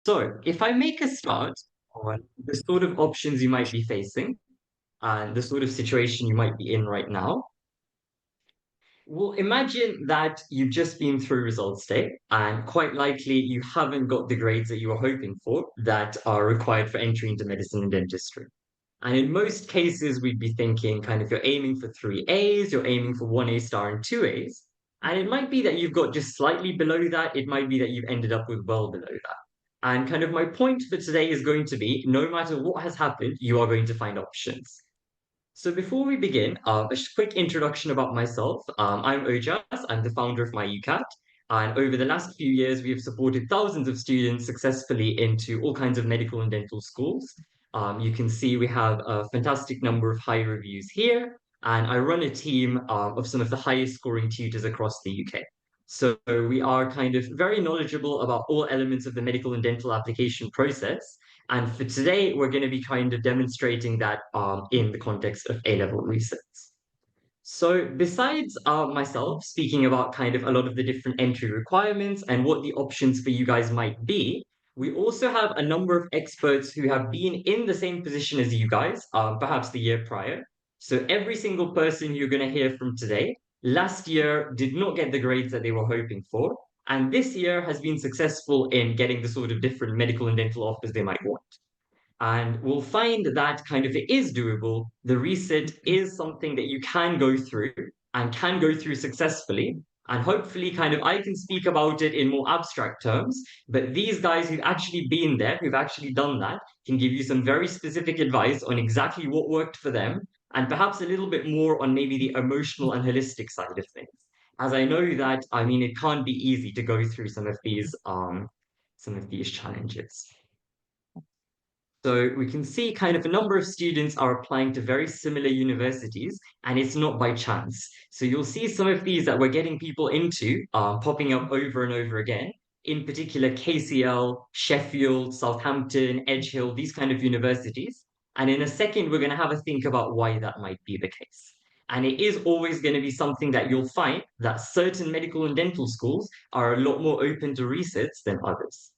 So, if I make a start on the sort of options you might be facing and the sort of situation you might be in right now, well, imagine that you've just been through results day and quite likely you haven't got the grades that you were hoping for that are required for entry into medicine and dentistry. And in most cases, we'd be thinking kind of you're aiming for three A's, you're aiming for one A star and two A's. And it might be that you've got just slightly below that. It might be that you've ended up with well below that. And kind of my point for today is going to be no matter what has happened, you are going to find options. So before we begin, a quick introduction about myself. I'm Ojas. I'm the founder of my UCAT. And over the last few years, we have supported thousands of students successfully into all kinds of medical and dental schools. You can see we have a fantastic number of high reviews here. And I run a team of some of the highest scoring tutors across the UK. So we are kind of very knowledgeable about all elements of the medical and dental application process. And for today, we're going to be kind of demonstrating that in the context of A-level resets. So besides myself speaking about kind of a lot of the different entry requirements and what the options for you guys might be, we also have a number of experts who have been in the same position as you guys, perhaps the year prior. So every single person you're going to hear from today, last year did not get the grades that they were hoping for, and this year has been successful in getting the sort of different medical and dental offers they might want. And we'll find that kind of it is doable. The reset is something that you can go through and can go through successfully. And hopefully, kind of, I can speak about it in more abstract terms, but these guys who've actually been there, who've actually done that, can give you some very specific advice on exactly what worked for them, and perhaps a little bit more on maybe the emotional and holistic side of things. As I know that, I mean, it can't be easy to go through some of these challenges. So we can see kind of a number of students are applying to very similar universities, and it's not by chance. So you'll see some of these that we're getting people into popping up over and over again, in particular KCL, Sheffield, Southampton, Edge Hill, these kind of universities. And in a second, we're going to have a think about why that might be the case. And it is always going to be something that you'll find that certain medical and dental schools are a lot more open to resets than others.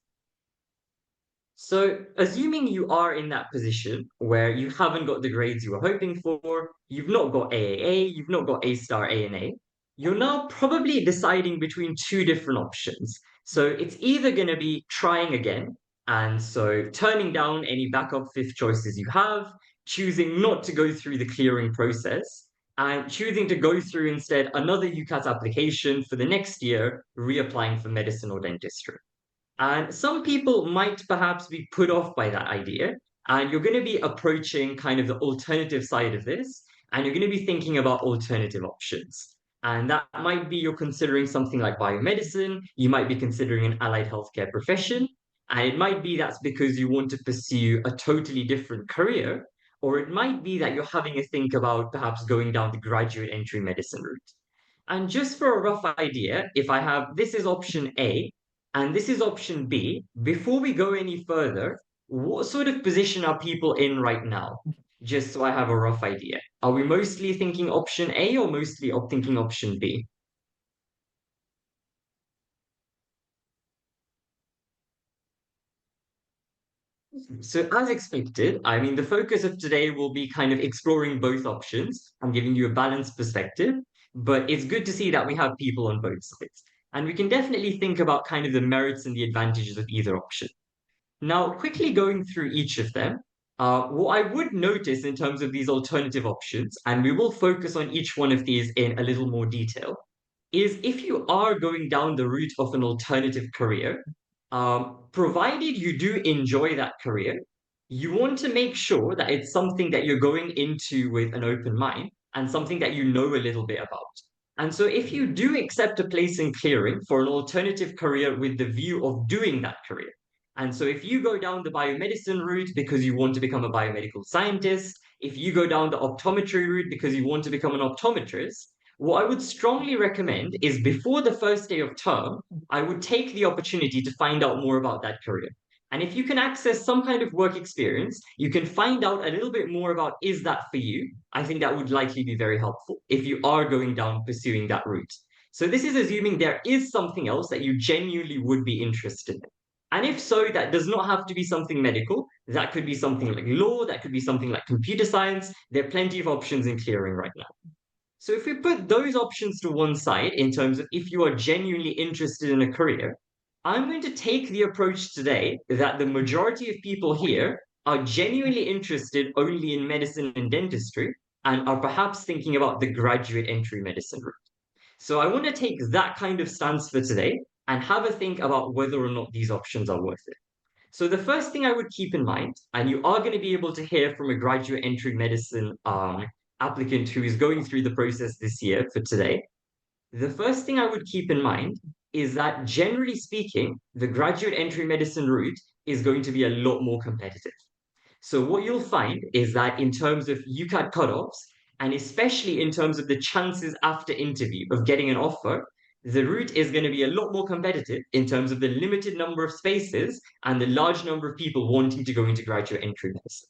So, assuming you are in that position where you haven't got the grades you were hoping for, you've not got AAA, you've not got A star A and A, you're now probably deciding between two different options. So, it's either going to be trying again, and so turning down any backup fifth choices you have, choosing not to go through the clearing process, and choosing to go through instead another UCAT application for the next year, reapplying for medicine or dentistry. And some people might perhaps be put off by that idea. And you're going to be approaching kind of the alternative side of this, and you're going to be thinking about alternative options. And that might be you're considering something like biomedicine, you might be considering an allied healthcare profession, and it might be that's because you want to pursue a totally different career, or it might be that you're having a think about perhaps going down the graduate entry medicine route. And just for a rough idea, if I have this is option A and this is option B, before we go any further, what sort of position are people in right now? Just so I have a rough idea. Are we mostly thinking option A or mostly thinking option B? So, as expected, I mean, the focus of today will be kind of exploring both options and giving you a balanced perspective. But it's good to see that we have people on both sides. And we can definitely think about kind of the merits and the advantages of either option. Now, quickly going through each of them, what I would notice in terms of these alternative options, and we will focus on each one of these in a little more detail, is if you are going down the route of an alternative career, provided you do enjoy that career, you want to make sure that it's something that you're going into with an open mind and something that you know a little bit about. And so, if you do accept a place in clearing for an alternative career with the view of doing that career, and so if you go down the biomedicine route because you want to become a biomedical scientist, if you go down the optometry route because you want to become an optometrist, what I would strongly recommend is before the first day of term, I would take the opportunity to find out more about that career. And if you can access some kind of work experience, you can find out a little bit more about is that for you? I think that would likely be very helpful if you are going down pursuing that route. So this is assuming there is something else that you genuinely would be interested in. And if so, that does not have to be something medical. That could be something like law, that could be something like computer science. There are plenty of options in clearing right now. So if we put those options to one side in terms of if you are genuinely interested in a career, I'm going to take the approach today that the majority of people here are genuinely interested only in medicine and dentistry and are perhaps thinking about the graduate entry medicine route. So I want to take that kind of stance for today and have a think about whether or not these options are worth it. So the first thing I would keep in mind, and you are going to be able to hear from a graduate entry medicine applicant who is going through the process this year for today, the first thing I would keep in mind is that generally speaking, the graduate entry medicine route is going to be a lot more competitive. So what you'll find is that in terms of UCAT cutoffs, and especially in terms of the chances after interview of getting an offer, the route is going to be a lot more competitive in terms of the limited number of spaces and the large number of people wanting to go into graduate entry medicine.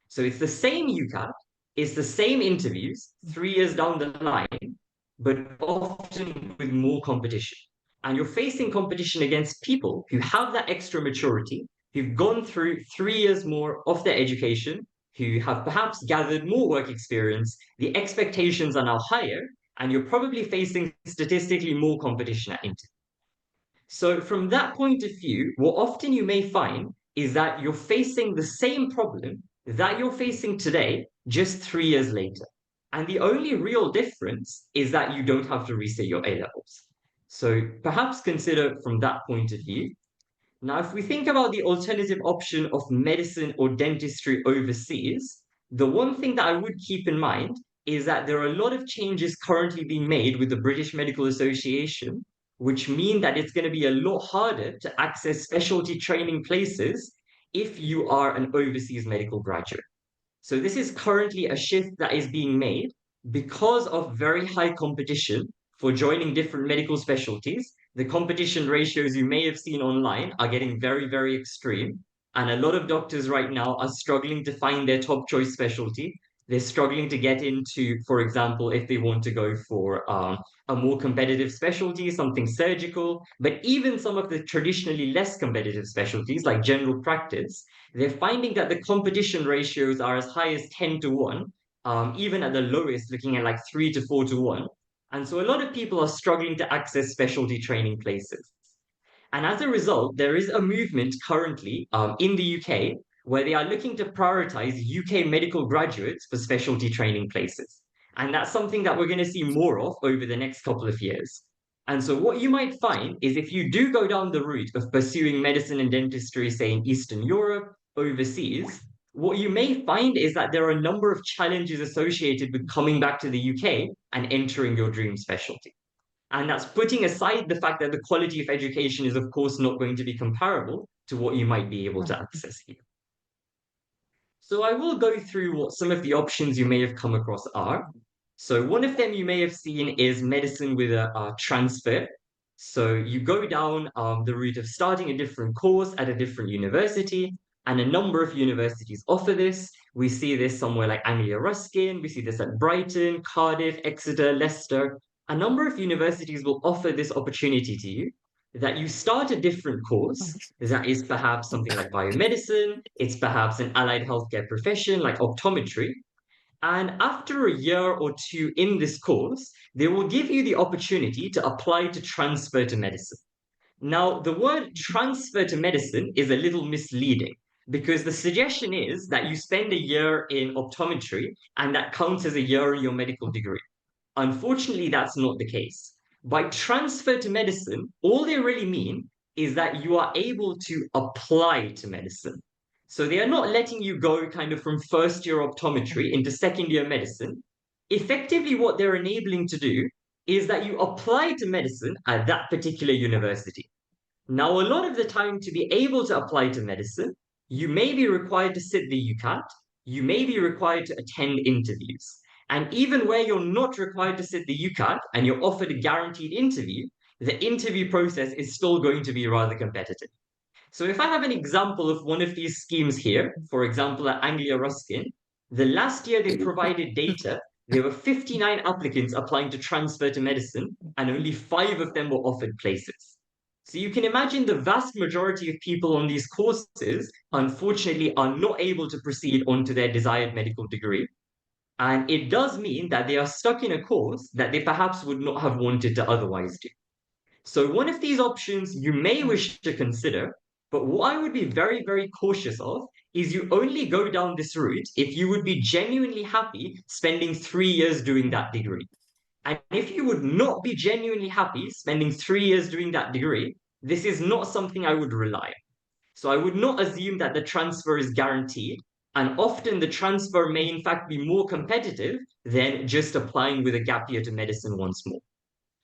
So it's the same UCAT, it's the same interviews 3 years down the line, but often with more competition. And you're facing competition against people who have that extra maturity, who've gone through 3 years more of their education, who have perhaps gathered more work experience. The expectations are now higher, and you're probably facing statistically more competition at interview. So, from that point of view, what often you may find is that you're facing the same problem that you're facing today, just 3 years later. And the only real difference is that you don't have to reset your A levels. So, perhaps consider from that point of view. Now, if we think about the alternative option of medicine or dentistry overseas, the one thing that I would keep in mind is that there are a lot of changes currently being made with the British Medical Association, which mean that it's going to be a lot harder to access specialty training places if you are an overseas medical graduate. So this is currently a shift that is being made because of very high competition for joining different medical specialties. The competition ratios you may have seen online are getting very, very extreme. And a lot of doctors right now are struggling to find their top choice specialty. They're struggling to get into, for example, if they want to go for a more competitive specialty, something surgical, but even some of the traditionally less competitive specialties like general practice, they're finding that the competition ratios are as high as 10 to 1, even at the lowest, looking at like 3 to 4 to 1. And so a lot of people are struggling to access specialty training places. And as a result, there is a movement currently in the UK where they are looking to prioritize UK medical graduates for specialty training places. And that's something that we're going to see more of over the next couple of years. And so, what you might find is if you do go down the route of pursuing medicine and dentistry, say in Eastern Europe, overseas, what you may find is that there are a number of challenges associated with coming back to the UK and entering your dream specialty. And that's putting aside the fact that the quality of education is, of course, not going to be comparable to what you might be able to access here. So I will go through what some of the options you may have come across are. So one of them you may have seen is medicine with a transfer. So you go down the route of starting a different course at a different university, and a number of universities offer this. We see this somewhere like Anglia Ruskin, we see this at Brighton, Cardiff, Exeter, Leicester. A number of universities will offer this opportunity to you that you start a different course that is perhaps something like biomedicine, it's perhaps an allied healthcare profession like optometry. And after a year or two in this course, they will give you the opportunity to apply to transfer to medicine. Now, the word transfer to medicine is a little misleading because the suggestion is that you spend a year in optometry and that counts as a year in your medical degree. Unfortunately, that's not the case. By transfer to medicine, all they really mean is that you are able to apply to medicine. So they are not letting you go kind of from first year optometry into second year medicine. Effectively, what they're enabling to do is that you apply to medicine at that particular university. Now, a lot of the time, to be able to apply to medicine, you may be required to sit the UCAT, you may be required to attend interviews. And even where you're not required to sit the UCAT and you're offered a guaranteed interview, the interview process is still going to be rather competitive. So if I have an example of one of these schemes here, for example, at Anglia Ruskin, the last year they provided data, there were 59 applicants applying to transfer to medicine, and only 5 of them were offered places. So you can imagine the vast majority of people on these courses, unfortunately, are not able to proceed onto their desired medical degree. And it does mean that they are stuck in a course that they perhaps would not have wanted to otherwise do. So one of these options you may wish to consider, but what I would be very, very cautious of is you only go down this route if you would be genuinely happy spending 3 years doing that degree. And if you would not be genuinely happy spending 3 years doing that degree, this is not something I would rely on. So I would not assume that the transfer is guaranteed. And often the transfer may, in fact, be more competitive than just applying with a gap year to medicine once more.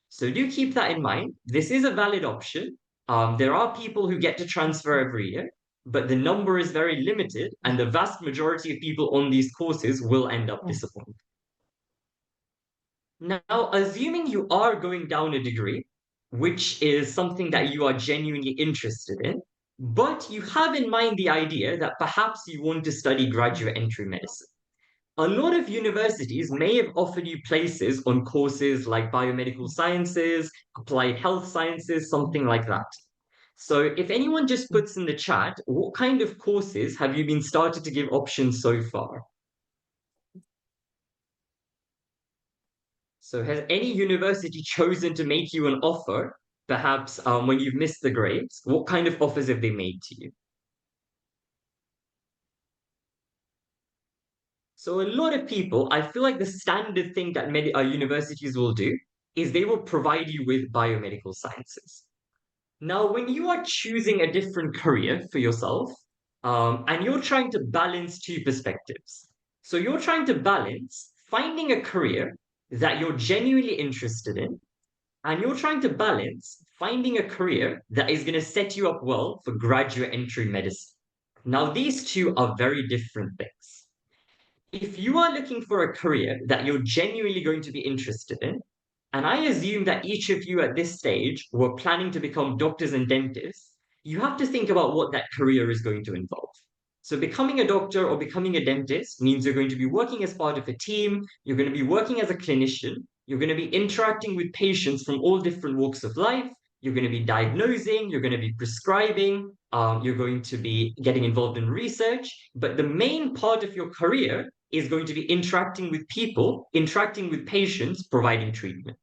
So do keep that in mind. This is a valid option. There are people who get to transfer every year, but the number is very limited, and the vast majority of people on these courses will end up disappointed. Now, assuming you are going down a degree, which is something that you are genuinely interested in, but you have in mind the idea that perhaps you want to study graduate entry medicine. A lot of universities may have offered you places on courses like biomedical sciences, applied health sciences, something like that. So if anyone just puts in the chat, what kind of courses have you been started to give options so far? So has any university chosen to make you an offer, perhaps when you've missed the grades? What kind of offers have they made to you? So a lot of people, I feel like the standard thing that many universities will do is they will provide you with biomedical sciences. Now, when you are choosing a different career for yourself, and you're trying to balance two perspectives. So you're trying to balance finding a career that you're genuinely interested in, and you're trying to balance finding a career that is going to set you up well for graduate entry medicine. Now, these two are very different things. If you are looking for a career that you're genuinely going to be interested in, and I assume that each of you at this stage were planning to become doctors and dentists, you have to think about what that career is going to involve. So, becoming a doctor or becoming a dentist means you're going to be working as part of a team, you're going to be working as a clinician, you're going to be interacting with patients from all different walks of life, you're going to be diagnosing, you're going to be prescribing, you're going to be getting involved in research. But the main part of your career is going to be interacting with people, interacting with patients, providing treatment.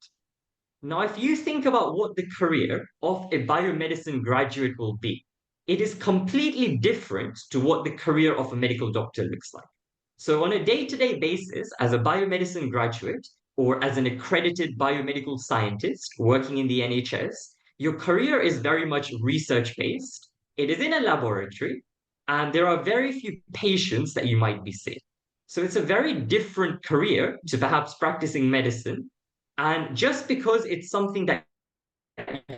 Now, if you think about what the career of a biomedicine graduate will be, it is completely different to what the career of a medical doctor looks like. So, on a day to day basis, as a biomedicine graduate or as an accredited biomedical scientist working in the NHS, your career is very much research based. It is in a laboratory, and there are very few patients that you might be seeing. So, it's a very different career to perhaps practicing medicine. And just because it's something that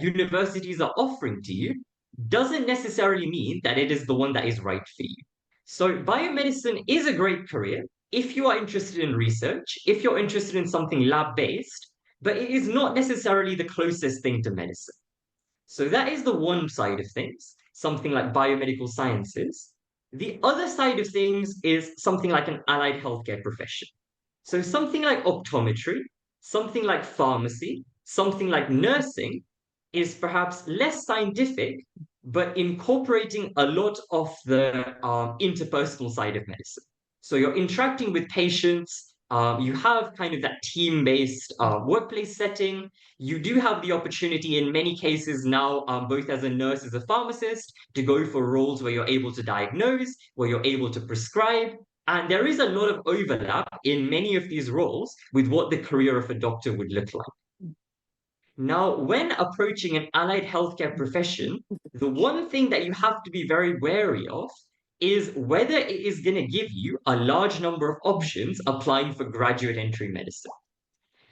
universities are offering to you doesn't necessarily mean that it is the one that is right for you. So, biomedicine is a great career if you are interested in research, if you're interested in something lab based, but it is not necessarily the closest thing to medicine. So, that is the one side of things, something like biomedical sciences. The other side of things is something like an allied healthcare profession. So, something like optometry, something like pharmacy, something like nursing is perhaps less scientific, but incorporating a lot of the interpersonal side of medicine. So you're interacting with patients, you have kind of that team based workplace setting. You do have the opportunity in many cases now, both as a nurse, as a pharmacist, to go for roles where you're able to diagnose, where you're able to prescribe. And there is a lot of overlap in many of these roles with what the career of a doctor would look like. Now, when approaching an allied healthcare profession, the one thing that you have to be very wary of is whether it is going to give you a large number of options applying for graduate entry medicine.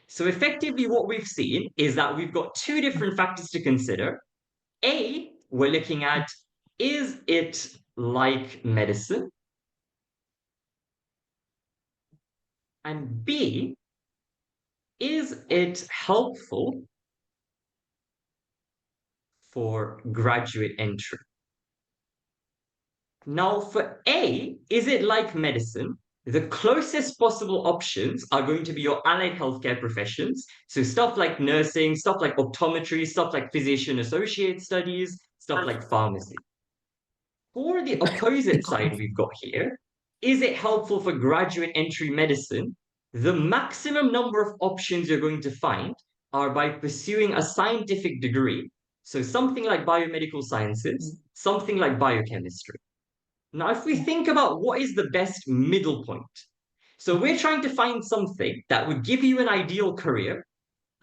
So, effectively, what we've seen is that we've got two different factors to consider. A, we're looking at is it like medicine? And B, is it helpful for graduate entry? Now, for A, is it like medicine? The closest possible options are going to be your allied healthcare professions. So stuff like nursing, stuff like optometry, stuff like physician associate studies, stuff like pharmacy. For the opposite side we've got here, is it helpful for graduate entry medicine? The maximum number of options you're going to find are by pursuing a scientific degree. So something like biomedical sciences, something like biochemistry. Now, if we think about what is the best middle point, so we're trying to find something that would give you an ideal career,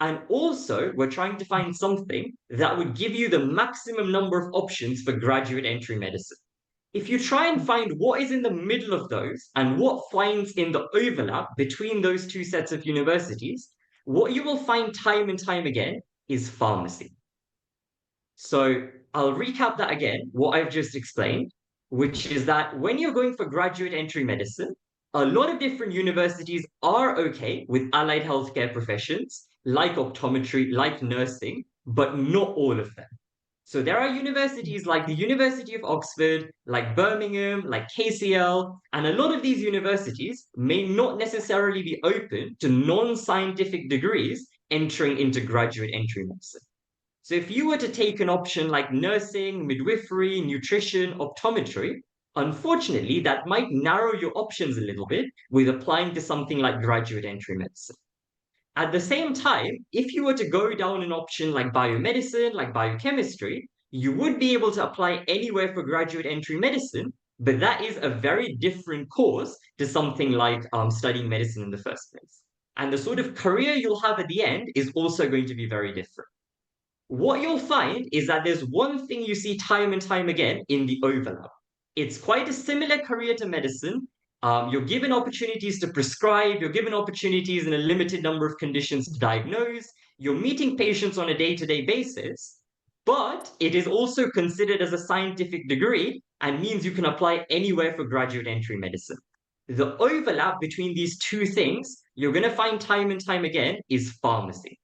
and also we're trying to find something that would give you the maximum number of options for graduate entry medicine. If you try and find what is in the middle of those and what finds in the overlap between those two sets of universities, what you will find time and time again is pharmacy. So I'll recap that again, what I've just explained, which is that when you're going for graduate entry medicine, a lot of different universities are okay with allied healthcare professions, like optometry, like nursing, but not all of them. So there are universities like the University of Oxford, like Birmingham, like KCL, and a lot of these universities may not necessarily be open to non-scientific degrees entering into graduate entry medicine. So if you were to take an option like nursing, midwifery, nutrition, optometry, unfortunately, that might narrow your options a little bit with applying to something like graduate entry medicine. At the same time, if you were to go down an option like biomedicine, like biochemistry, you would be able to apply anywhere for graduate entry medicine, but that is a very different course to something like studying medicine in the first place. And the sort of career you'll have at the end is also going to be very different. What you'll find is that there's one thing you see time and time again in the overlap. It's quite a similar career to medicine. You're given opportunities to prescribe, you're given opportunities in a limited number of conditions to diagnose, you're meeting patients on a day-to-day basis, but it is also considered as a scientific degree and means you can apply anywhere for graduate entry medicine. The overlap between these two things, you're going to find time and time again, is pharmacy.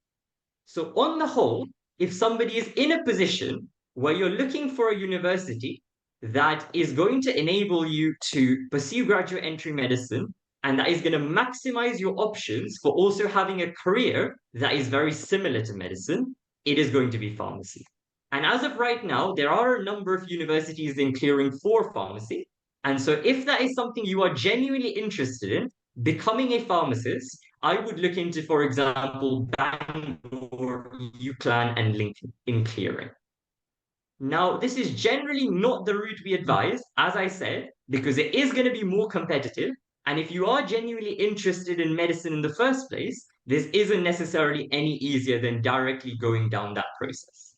So, on the whole, if somebody is in a position where you're looking for a university that is going to enable you to pursue graduate entry medicine and that is going to maximize your options for also having a career that is very similar to medicine, it is going to be pharmacy. And as of right now, there are a number of universities in clearing for pharmacy. And so, if that is something you are genuinely interested in, becoming a pharmacist, I would look into, for example, Bangalore, UCLan, and Lincoln in clearing. Now, this is generally not the route we advise, as I said, because it is going to be more competitive. And if you are genuinely interested in medicine in the first place, this isn't necessarily any easier than directly going down that process.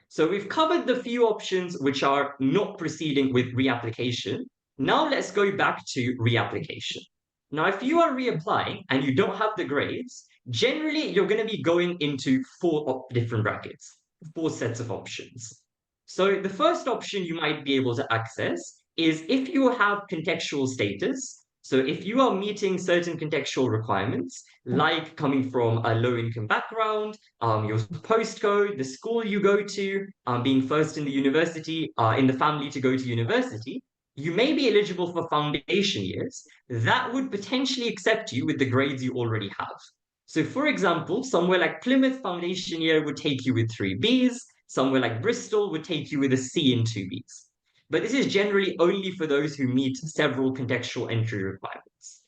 So we've covered the few options which are not proceeding with reapplication. Now let's go back to reapplication. Now, if you are reapplying and you don't have the grades, generally you're going to be going into four different brackets, four sets of options. So the first option you might be able to access is if you have contextual status. So if you are meeting certain contextual requirements, like coming from a low-income background, your postcode, the school you go to, being first in the university, in the family to go to university, you may be eligible for foundation years. That would potentially accept you with the grades you already have. So, for example, somewhere like Plymouth foundation year would take you with 3 Bs, somewhere like Bristol would take you with a C and 2 Bs. But this is generally only for those who meet several contextual entry requirements.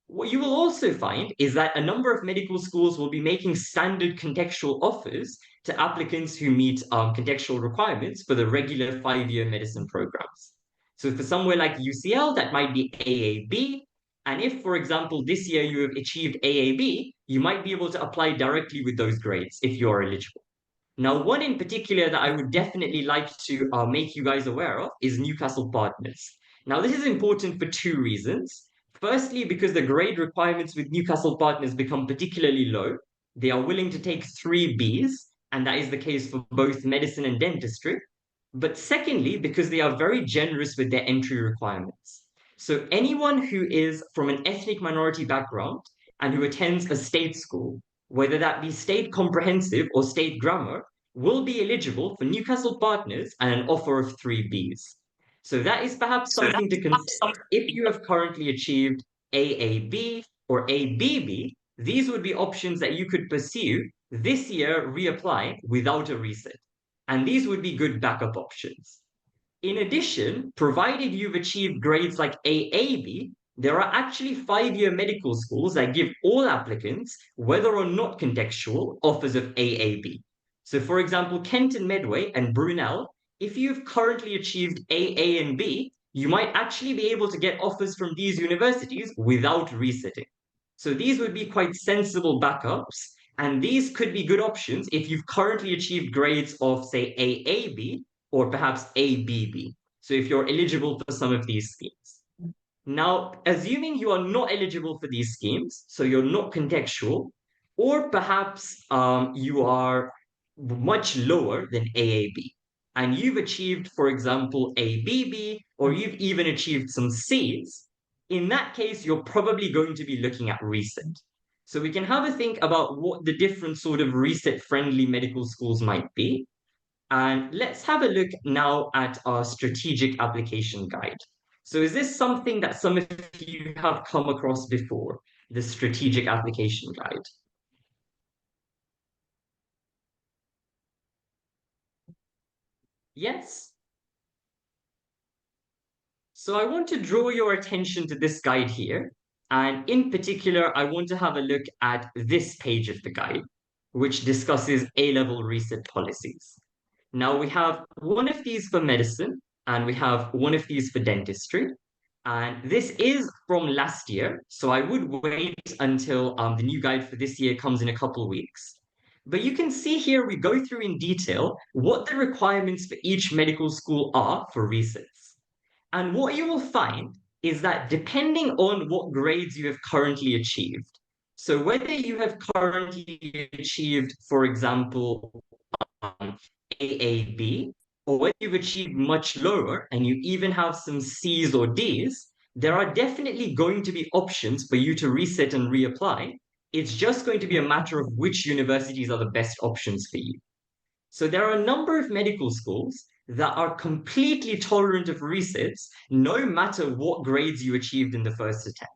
What you will also find is that a number of medical schools will be making standard contextual offers to applicants who meet contextual requirements for the regular 5-year medicine programs. So for somewhere like UCL, that might be AAB. And if, for example, this year you have achieved AAB, you might be able to apply directly with those grades if you are eligible. Now, one in particular that I would definitely like to make you guys aware of is Newcastle Partners. Now, this is important for two reasons. Firstly, because the grade requirements with Newcastle Partners become particularly low. They are willing to take 3 Bs, and that is the case for both medicine and dentistry. But secondly, because they are very generous with their entry requirements. So anyone who is from an ethnic minority background and who attends a state school, whether that be state comprehensive or state grammar, will be eligible for Newcastle Partners and an offer of 3 Bs. So that is perhaps something to consider if you have currently achieved AAB, or ABB, these would be options that you could pursue this year reapplying without a resit. And these would be good backup options. In addition, provided you've achieved grades like AAB, there are actually 5-year medical schools that give all applicants, whether or not contextual, offers of AAB. So, for example, Kenton Medway and Brunel, if you've currently achieved AA and B, you might actually be able to get offers from these universities without resitting. So, these would be quite sensible backups, and these could be good options if you've currently achieved grades of, say, AAB or perhaps ABB. So if you're eligible for some of these schemes. Now, assuming you are not eligible for these schemes, so you're not contextual, or perhaps you are much lower than AAB, and you've achieved, for example, ABB, or you've even achieved some Cs, in that case, you're probably going to be looking at resit. So we can have a think about what the different sort of resit-friendly medical schools might be. And let's have a look now at our strategic application guide. So is this something that some of you have come across before, the strategic application guide? Yes? So I want to draw your attention to this guide here. And in particular, I want to have a look at this page of the guide, which discusses A-level resit policies. Now we have one of these for medicine, and we have one of these for dentistry. And this is from last year, so I would wait until the new guide for this year comes in a couple of weeks. But you can see here we go through in detail what the requirements for each medical school are for resits. And what you will find is that depending on what grades you have currently achieved, so whether you have currently achieved, for example, AAB, or whether you've achieved much lower and you even have some C's or D's, there are definitely going to be options for you to reset and reapply. It's just going to be a matter of which universities are the best options for you. So there are a number of medical schools that are completely tolerant of resets, no matter what grades you achieved in the first attempt.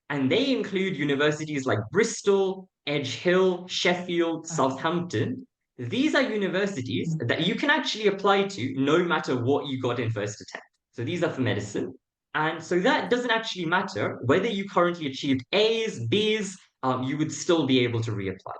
And they include universities like Bristol, Edge Hill, Sheffield, Southampton. These are universities that you can actually apply to no matter what you got in first attempt. So these are for medicine. And so that doesn't actually matter whether you currently achieved A's, B's, you would still be able to reapply.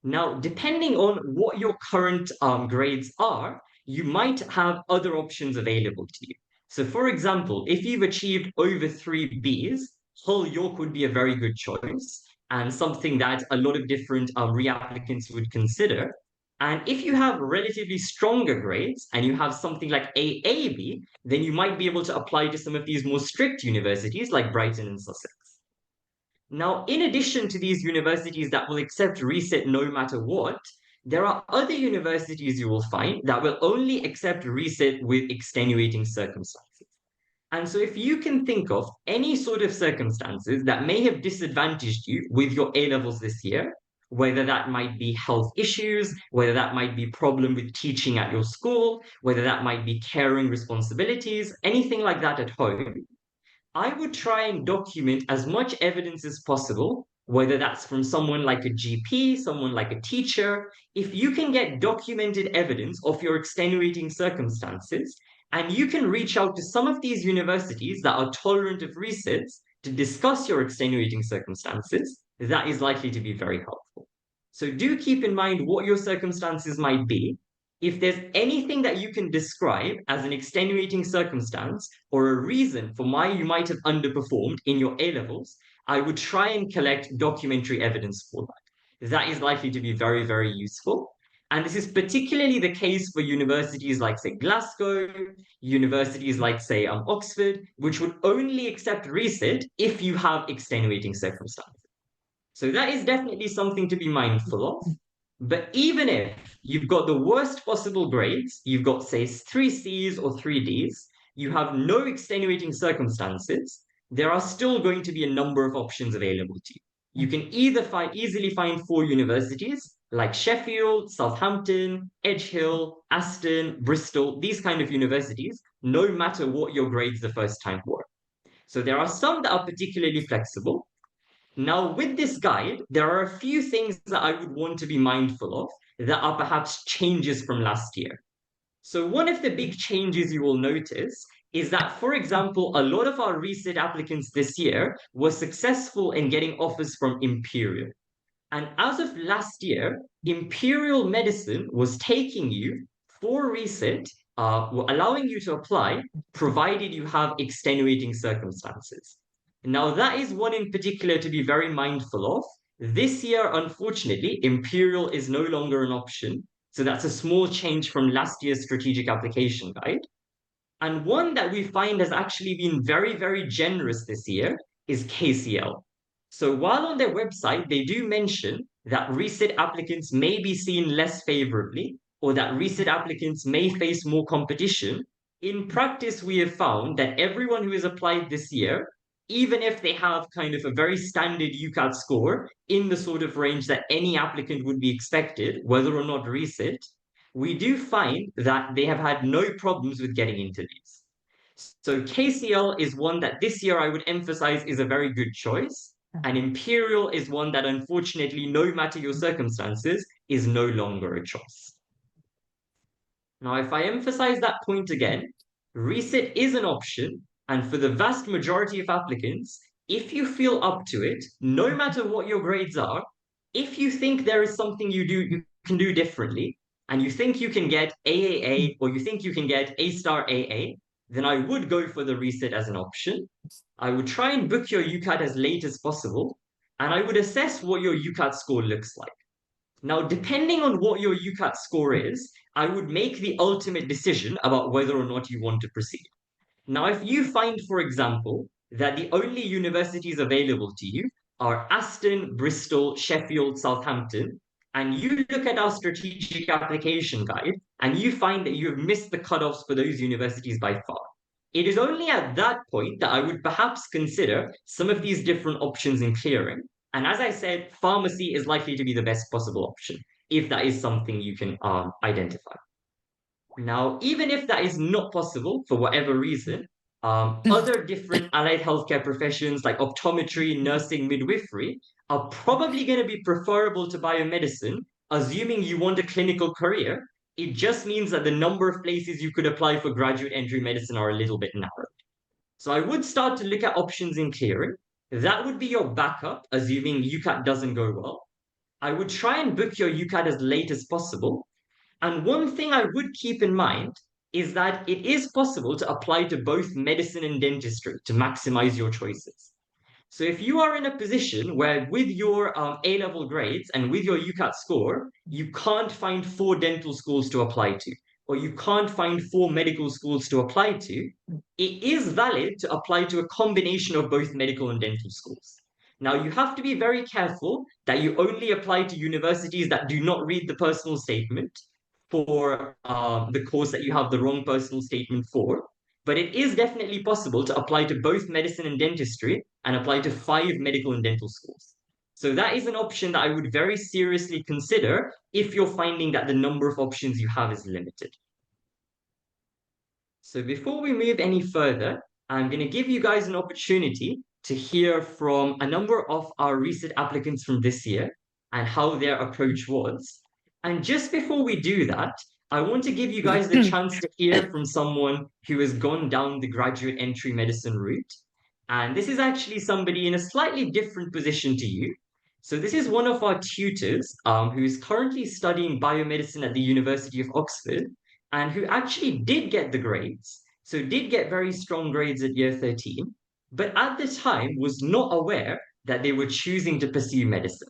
Now, depending on what your current grades are, you might have other options available to you. So, for example, if you've achieved over 3 Bs, Hull York would be a very good choice and something that a lot of different reapplicants would consider. And if you have relatively stronger grades and you have something like AAB, then you might be able to apply to some of these more strict universities like Brighton and Sussex. Now, in addition to these universities that will accept reset no matter what, there are other universities you will find that will only accept reset with extenuating circumstances. And so, if you can think of any sort of circumstances that may have disadvantaged you with your A levels this year, whether that might be health issues, whether that might be problem with teaching at your school, whether that might be caring responsibilities, anything like that at home, I would try and document as much evidence as possible, whether that's from someone like a GP, someone like a teacher. If you can get documented evidence of your extenuating circumstances, and you can reach out to some of these universities that are tolerant of resets to discuss your extenuating circumstances, that is likely to be very helpful. So do keep in mind what your circumstances might be. If there's anything that you can describe as an extenuating circumstance or a reason for why you might have underperformed in your A levels, I would try and collect documentary evidence for that. That is likely to be very, very useful. And this is particularly the case for universities like, say, Glasgow, universities like, say, Oxford, which would only accept resit if you have extenuating circumstances. So that is definitely something to be mindful of. But even if you've got the worst possible grades, you've got, say, 3 Cs or 3 Ds, you have no extenuating circumstances, there are still going to be a number of options available to you. You can either easily find 4 universities like Sheffield, Southampton, Edge Hill, Aston, Bristol, these kind of universities, no matter what your grades the first time were. So there are some that are particularly flexible. Now, with this guide, there are a few things that I would want to be mindful of that are perhaps changes from last year. So one of the big changes you will notice is that, for example, a lot of our resit applicants this year were successful in getting offers from Imperial. And as of last year, Imperial Medicine was taking you for resit, allowing you to apply, provided you have extenuating circumstances. Now, that is one in particular to be very mindful of. This year, unfortunately, Imperial is no longer an option. So that's a small change from last year's strategic application guide. And one that we find has actually been very, very generous this year is KCL. So while on their website, they do mention that resit applicants may be seen less favorably or that resit applicants may face more competition. In practice, we have found that everyone who has applied this year, even if they have kind of a very standard UCAT score in the sort of range that any applicant would be expected, whether or not resit, we do find that they have had no problems with getting interviews. So KCL is one that this year I would emphasize is a very good choice. And Imperial is one that, unfortunately, no matter your circumstances, is no longer a choice. Now, if I emphasize that point again, resit is an option. And for the vast majority of applicants, if you feel up to it, no matter what your grades are, if you think there is something you can do differently, and you think you can get AAA or you think you can get A star AA, then I would go for the resit as an option. I would try and book your UCAT as late as possible, and I would assess what your UCAT score looks like. Now, depending on what your UCAT score is, I would make the ultimate decision about whether or not you want to proceed. Now, if you find, for example, that the only universities available to you are Aston, Bristol, Sheffield, Southampton, and you look at our strategic application guide and you find that you have missed the cutoffs for those universities by far, it is only at that point that I would perhaps consider some of these different options in clearing. And as I said, pharmacy is likely to be the best possible option if that is something you can identify. Now, even if that is not possible for whatever reason, other different allied healthcare professions like optometry, nursing, midwifery are probably going to be preferable to biomedicine, assuming you want a clinical career. It just means that the number of places you could apply for graduate entry medicine are a little bit narrow. So I would start to look at options in clearing. That would be your backup, assuming UCAT doesn't go well. I would try and book your UCAT as late as possible. And one thing I would keep in mind is that it is possible to apply to both medicine and dentistry to maximize your choices. So if you are in a position where with your A-level grades and with your UCAT score, you can't find 4 dental schools to apply to, or you can't find 4 medical schools to apply to, it is valid to apply to a combination of both medical and dental schools. Now, you have to be very careful that you only apply to universities that do not read the personal statement for the course that you have the wrong personal statement for. But it is definitely possible to apply to both medicine and dentistry and apply to 5 medical and dental schools. So that is an option that I would very seriously consider if you're finding that the number of options you have is limited. So before we move any further, I'm going to give you guys an opportunity to hear from a number of our recent applicants from this year and how their approach was. And just before we do that, I want to give you guys the chance to hear from someone who has gone down the graduate entry medicine route. And this is actually somebody in a slightly different position to you. So this is one of our tutors who is currently studying biomedicine at the University of Oxford and who actually did get the grades. So did get very strong grades at year 13, but at the time was not aware that they were choosing to pursue medicine.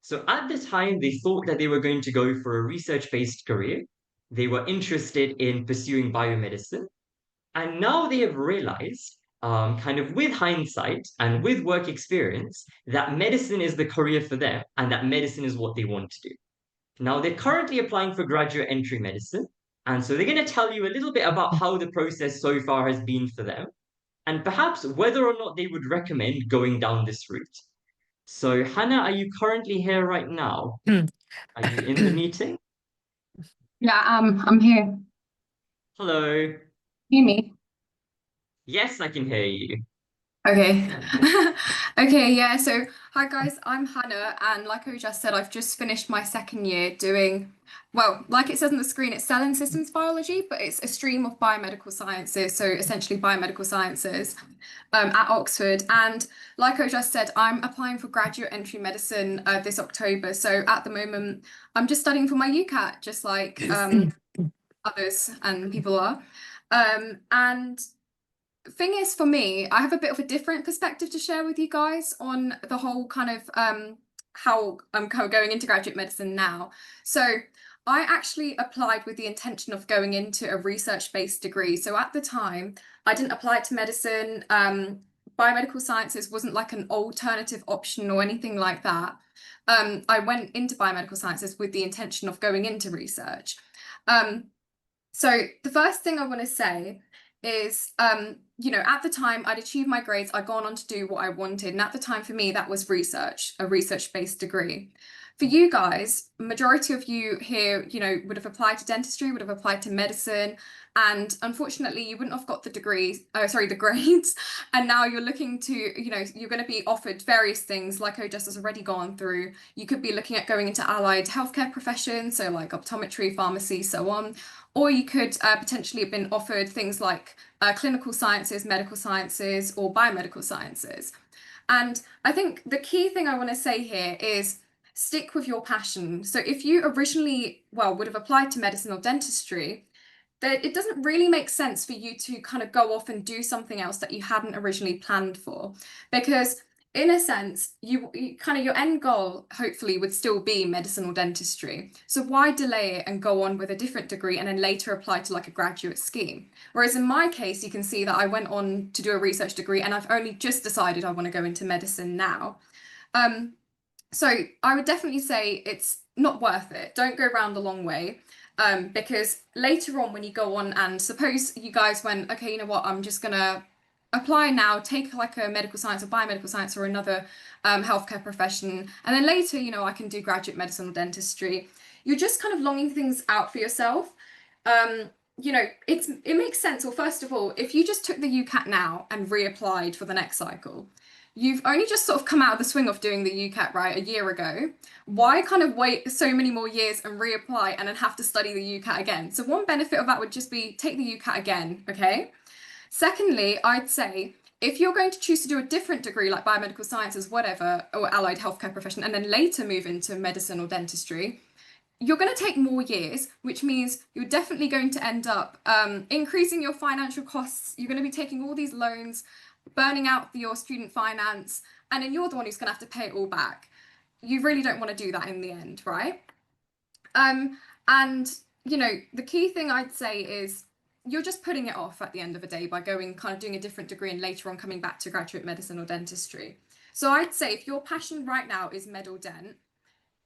So at the time, they thought that they were going to go for a research-based career. They were interested in pursuing biomedicine. And now they have realized, kind of with hindsight and with work experience, that medicine is the career for them and that medicine is what they want to do. Now, they're currently applying for graduate entry medicine. And so they're going to tell you a little bit about how the process so far has been for them and perhaps whether or not they would recommend going down this route. So, Hannah, are you currently here right now? Are you in the meeting? Yeah, I'm here. Hello. Hear me? Yes, I can hear you. Okay. Okay, yeah. So, hi guys, I'm Hannah, and like I just said, I've just finished my second year doing, well, like it says on the screen, it's cell and systems biology, but it's a stream of biomedical sciences, so essentially biomedical sciences, at Oxford. And like I just said, I'm applying for graduate entry medicine this October. So at the moment, I'm just studying for my UCAT, just like others and people are. And thing is, for me, I have a bit of a different perspective to share with you guys on the whole kind of how I'm kind of going into graduate medicine now. So I actually applied with the intention of going into a research-based degree. So at the time, I didn't apply to medicine. Biomedical sciences wasn't like an alternative option or anything like that. I went into biomedical sciences with the intention of going into research. Um, so the first thing I want to say is, at the time I'd achieved my grades, I'd gone on to do what I wanted. And at the time for me, that was research, a research-based degree. For you guys, majority of you here, would have applied to dentistry, would have applied to medicine, and unfortunately you wouldn't have got the grades. And now you're looking to, you're going to be offered various things like Ojess has already gone through. You could be looking at going into allied healthcare professions, so like optometry, pharmacy, so on. Or you could potentially have been offered things like clinical sciences, medical sciences, or biomedical sciences. And I think the key thing I want to say here is stick with your passion. So if you originally, well, would have applied to medicine or dentistry, that it doesn't really make sense for you to kind of go off and do something else that you hadn't originally planned for. Because in a sense, you kind of your end goal hopefully would still be medicine or dentistry. So why delay it and go on with a different degree and then later apply to like a graduate scheme? Whereas in my case, you can see that I went on to do a research degree and I've only just decided I want to go into medicine now. Um, so I would definitely say it's not worth it. Don't go round the long way. Because later on, when you go on and suppose you guys went, okay, you know what, I'm just gonna apply now, take like a medical science or biomedical science or another healthcare profession, and then later, I can do graduate medicine or dentistry. You're just kind of longing things out for yourself. Um, it makes sense. Well, first of all, if you just took the UCAT now and reapplied for the next cycle, you've only just sort of come out of the swing of doing the UCAT, right, a year ago. Why kind of wait so many more years and reapply and then have to study the UCAT again? So one benefit of that would just be take the UCAT again, okay? Secondly, I'd say if you're going to choose to do a different degree like biomedical sciences, whatever, or allied healthcare profession, and then later move into medicine or dentistry, you're going to take more years, which means you're definitely going to end up increasing your financial costs. You're going to be taking all these loans, burning out your student finance, and then you're the one who's going to have to pay it all back. You really don't want to do that in the end, right? And the key thing I'd say is you're just putting it off at the end of the day by going kind of doing a different degree and later on coming back to graduate medicine or dentistry. So I'd say if your passion right now is med or dent,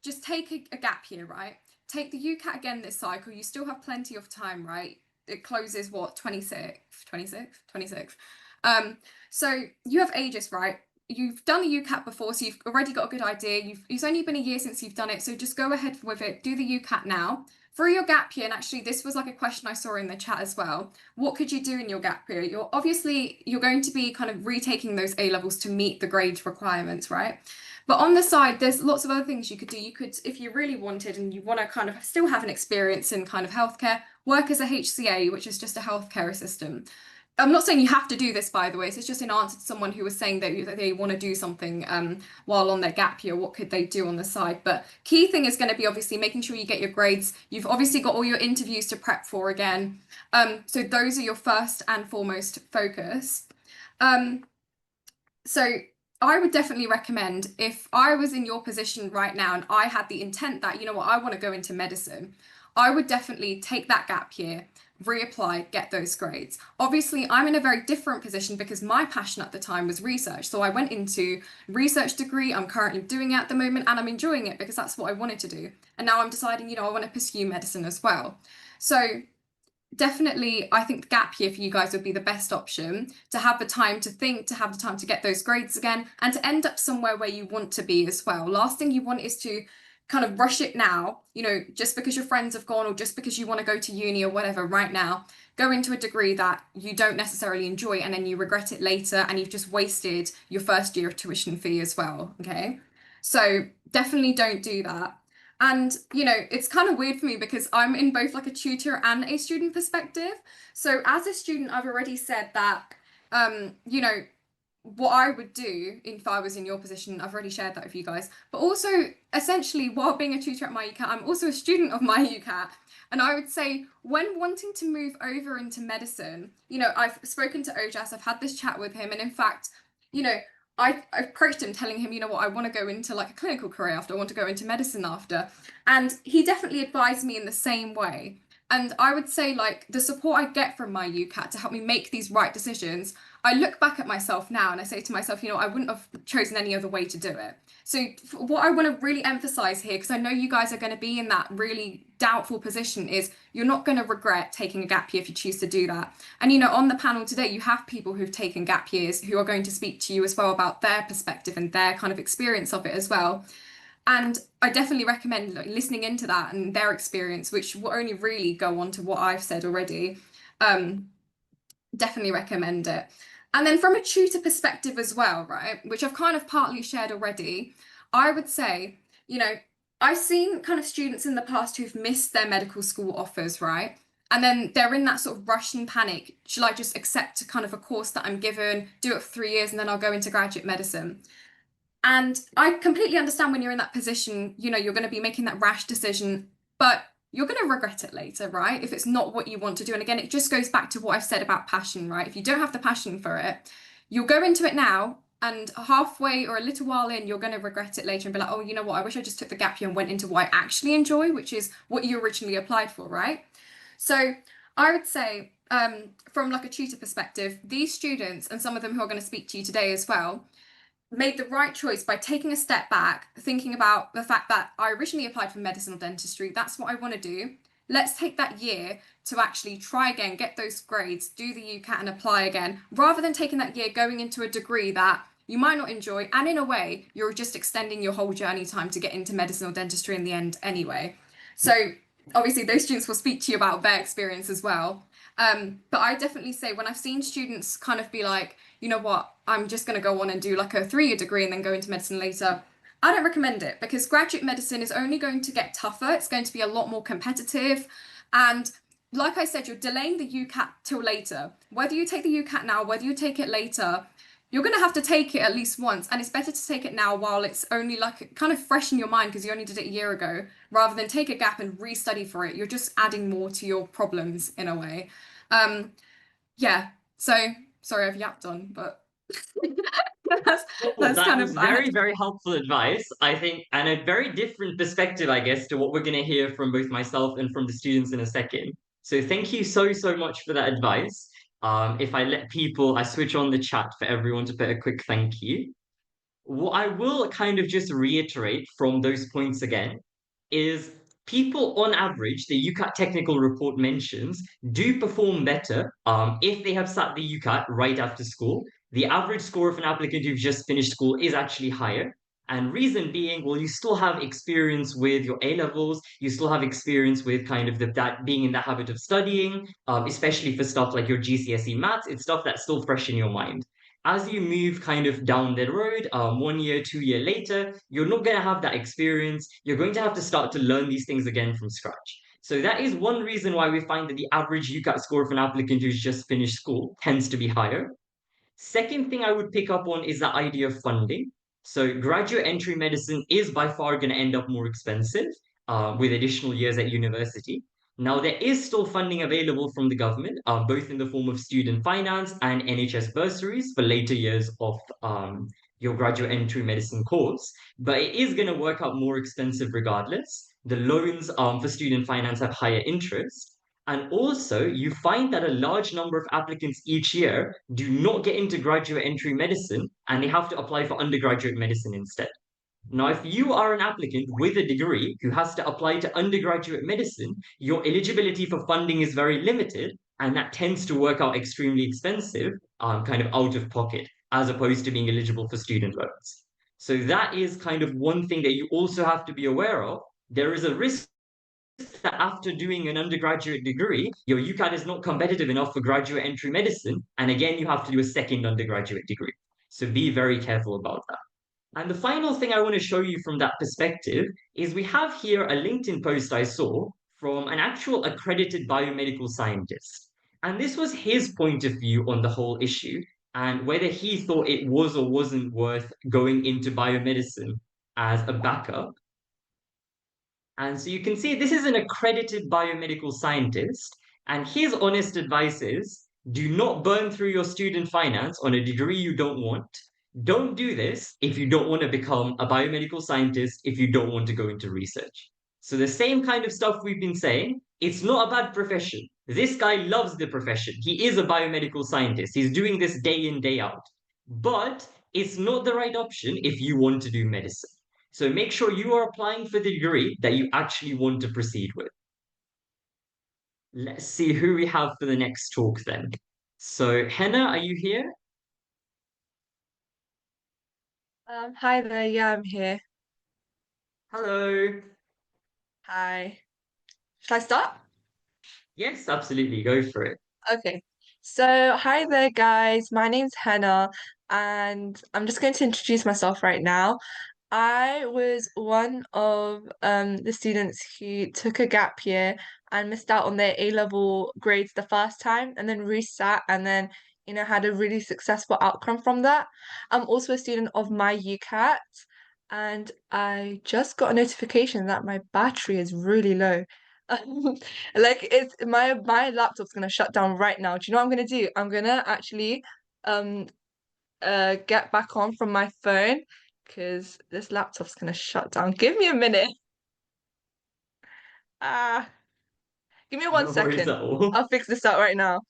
just take a gap year, right? Take the UCAT again this cycle. You still have plenty of time, right? It closes what, 26th, 26th, 26th. So you have ages, right? You've done the UCAT before, so you've already got a good idea. It's only been a year since you've done it, so just go ahead with it. Do the UCAT now. For your gap year, and actually this was like a question I saw in the chat as well. What could you do in your gap year? You're going to be kind of retaking those A levels to meet the grade requirements, right? But on the side, there's lots of other things you could do. You could, if you really wanted and you want to kind of still have an experience in kind of healthcare, work as a HCA, which is just a healthcare assistant. I'm not saying you have to do this, by the way. So it's just in answer to someone who was saying that they want to do something while on their gap year. What could they do on the side? But key thing is going to be obviously making sure you get your grades. You've obviously got all your interviews to prep for again. So those are your first and foremost focus. So I would definitely recommend if I was in your position right now and I had the intent that, you know what, I want to go into medicine, I would definitely take that gap year, reapply, get those grades. Obviously, I'm in a very different position because my passion at the time was research. So I went into research degree. I'm currently doing it at the moment and I'm enjoying it because that's what I wanted to do. And now I'm deciding, I want to pursue medicine as well. So definitely, I think the gap year for you guys would be the best option to have the time to think, to have the time to get those grades again, and to end up somewhere where you want to be as well. Last thing you want is to kind of rush it now, just because your friends have gone or just because you want to go to uni or whatever right now. go into a degree that you don't necessarily enjoy and then you regret it later and you've just wasted your first year of tuition fee as well. Okay. So definitely don't do that. And, it's kind of weird for me because I'm in both like a tutor and a student perspective. So as a student, I've already said that, you know, what I would do if I was in your position, I've already shared that with you guys. But also, essentially, while being a tutor at my UCAT, I'm also a student of my UCAT. And I would say, when wanting to move over into medicine, I've spoken to Ojas, I've had this chat with him. And in fact, you know, I approached him telling him, what, I want to go into like a clinical career after, I want to go into medicine after. And he definitely advised me in the same way. And I would say, like, the support I get from my UCAT to help me make these right decisions, I look back at myself now and I say to myself, I wouldn't have chosen any other way to do it. So, what I want to really emphasize here, because I know you guys are going to be in that really doubtful position, is you're not going to regret taking a gap year if you choose to do that. And, on the panel today, you have people who've taken gap years who are going to speak to you as well about their perspective and their kind of experience of it as well. And I definitely recommend listening into that and their experience, which will only really go on to what I've said already. Definitely recommend it. And then from a tutor perspective as well, right, which I've kind of partly shared already, I would say, I've seen kind of students in the past who've missed their medical school offers, right? And then they're in that sort of rush and panic. Shall I just accept kind of a course that I'm given, do it for 3 years, and then I'll go into graduate medicine? And I completely understand when you're in that position, you're going to be making that rash decision, but you're going to regret it later, right? If it's not what you want to do. And again, it just goes back to what I've said about passion, right? If you don't have the passion for it, you'll go into it now and halfway or a little while in, you're going to regret it later and be like, oh, you know what? I wish I just took the gap year and went into what I actually enjoy, which is what you originally applied for, right? So I would say, from like a tutor perspective, these students and some of them who are going to speak to you today as well, made the right choice by taking a step back, thinking about the fact that I originally applied for medicine or dentistry. That's what I want to do. Let's take that year to actually try again, get those grades, do the UCAT and apply again, rather than taking that year going into a degree that you might not enjoy. And in a way, you're just extending your whole journey time to get into medicine or dentistry in the end anyway. So obviously those students will speak to you about their experience as well. But I definitely say when I've seen students kind of be like, you know what, I'm just going to go on and do like a 3-year degree and then go into medicine later, I don't recommend it because graduate medicine is only going to get tougher. It's going to be a lot more competitive. And like I said, you're delaying the UCAT till later. Whether you take the UCAT now, whether you take it later, you're going to have to take it at least once. And it's better to take it now while it's only like kind of fresh in your mind because you only did it a year ago, rather than take a gap and restudy for it. You're just adding more to your problems in a way. Yeah. So sorry, I've yapped on, but that's Well, that's that kind was of I had very, to. very helpful advice, I think, and a very different perspective, I guess, to what we're going to hear from both myself and from the students in a second. So thank you so, so much for that advice. If I let people, I switch on the chat for everyone to put a quick thank you. What I will kind of just reiterate from those points again is people on average, the UCAT technical report mentions, do perform better if they have sat the UCAT right after school. The average score of an applicant who's just finished school is actually higher. And reason being, well, you still have experience with your A levels, you still have experience with kind of that being in the habit of studying, especially for stuff like your GCSE maths, it's stuff that's still fresh in your mind. As you move kind of down the road, 1 year, 2 year later, you're not going to have that experience. You're going to have to start to learn these things again from scratch. So that is one reason why we find that the average UCAT score of an applicant who's just finished school tends to be higher. Second thing I would pick up on is the idea of funding. So graduate entry medicine is by far going to end up more expensive with additional years at university. Now, there is still funding available from the government, both in the form of student finance and NHS bursaries for later years of your graduate entry medicine course, but it is going to work out more expensive regardless. The loans for student finance have higher interest. And also, you find that a large number of applicants each year do not get into graduate entry medicine and they have to apply for undergraduate medicine instead. Now, if you are an applicant with a degree who has to apply to undergraduate medicine, your eligibility for funding is very limited, and that tends to work out extremely expensive, kind of out of pocket, as opposed to being eligible for student loans. So that is kind of one thing that you also have to be aware of. There is a risk that after doing an undergraduate degree, your UCAT is not competitive enough for graduate entry medicine. And again, you have to do a second undergraduate degree. So be very careful about that. And the final thing I want to show you from that perspective is we have here a LinkedIn post I saw from an actual accredited biomedical scientist. And this was his point of view on the whole issue and whether he thought it was or wasn't worth going into biomedicine as a backup. And so you can see this is an accredited biomedical scientist, and his honest advice is do not burn through your student finance on a degree you don't want. Don't do this if you don't want to become a biomedical scientist, if you don't want to go into research. So, the same kind of stuff we've been saying, it's not a bad profession. This guy loves the profession. He is a biomedical scientist. He's doing this day in, day out. But it's not the right option if you want to do medicine. So make sure you are applying for the degree that you actually want to proceed with. Let's see who we have for the next talk then. So Henna, are you here? Hi there. Yeah, I'm here. Hello. Hi. Should I start? Yes, absolutely. Go for it. Okay. So, hi there, guys. My name's Hannah, and I'm just going to introduce myself right now. I was one of the students who took a gap year and missed out on their A-level grades the first time and then resat and then had a really successful outcome from that. I'm also a student of my UCAT and I just got a notification that my battery is really low. Like it's my laptop's gonna shut down right now. Do you know what I'm gonna do? I'm gonna actually um get back on from my phone because this laptop's gonna shut down. Give me a minute. Ah, give me one No worries second. at all. I'll fix this out right now.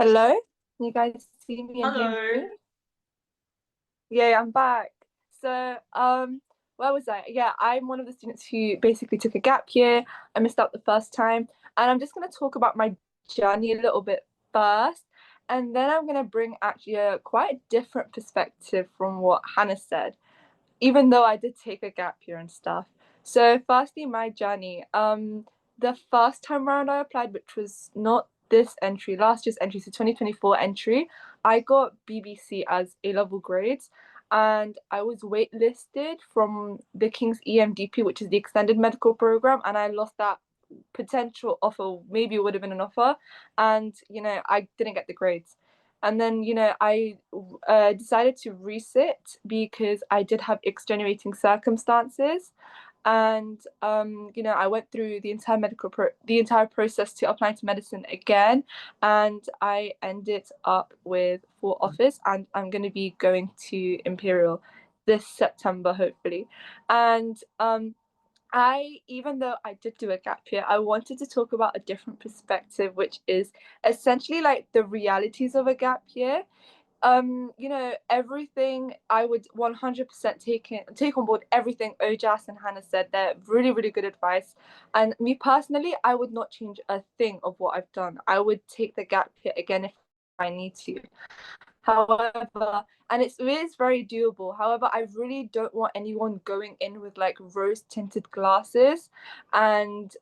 Hello? Can you guys see me and hear Hello. me? Yeah, I'm back. So, where was I? Yeah, I'm one of the students who basically took a gap year. I missed out the first time, and I'm just gonna talk about my journey a little bit first, and then I'm gonna bring actually a quite different perspective from what Hannah said, even though I did take a gap year and stuff. So, firstly, my journey. The first time round I applied, which was not this entry, last year's entry, so 2024 entry, I got BBC as A-level grades, and I was waitlisted from the King's EMDP, which is the extended medical program, and I lost that potential offer. Maybe it would have been an offer, and I didn't get the grades. And then I decided to resit because I did have extenuating circumstances, and I went through the entire the entire process to apply to medicine again, and I ended up with full offers, and I'm going to be going to Imperial this September hopefully. And even though I did do a gap year, I wanted to talk about a different perspective, which is essentially like the realities of a gap year. Everything I would 100% take on board everything Ojas and Hannah said. They're really, really good advice. And me personally, I would not change a thing of what I've done. I would take the gap year again if I need to. However, and it is very doable. However, I really don't want anyone going in with like rose tinted glasses, and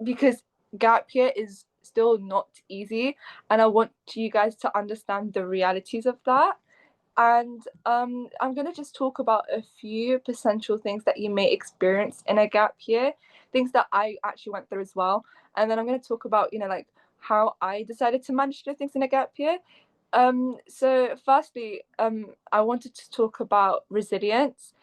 because gap year is still not easy, and I want you guys to understand the realities of that. And I'm going to just talk about a few potential things that you may experience in a gap year, things that I actually went through as well. And then I'm going to talk about, like how I decided to manage the things in a gap year. So firstly, I wanted to talk about resilience.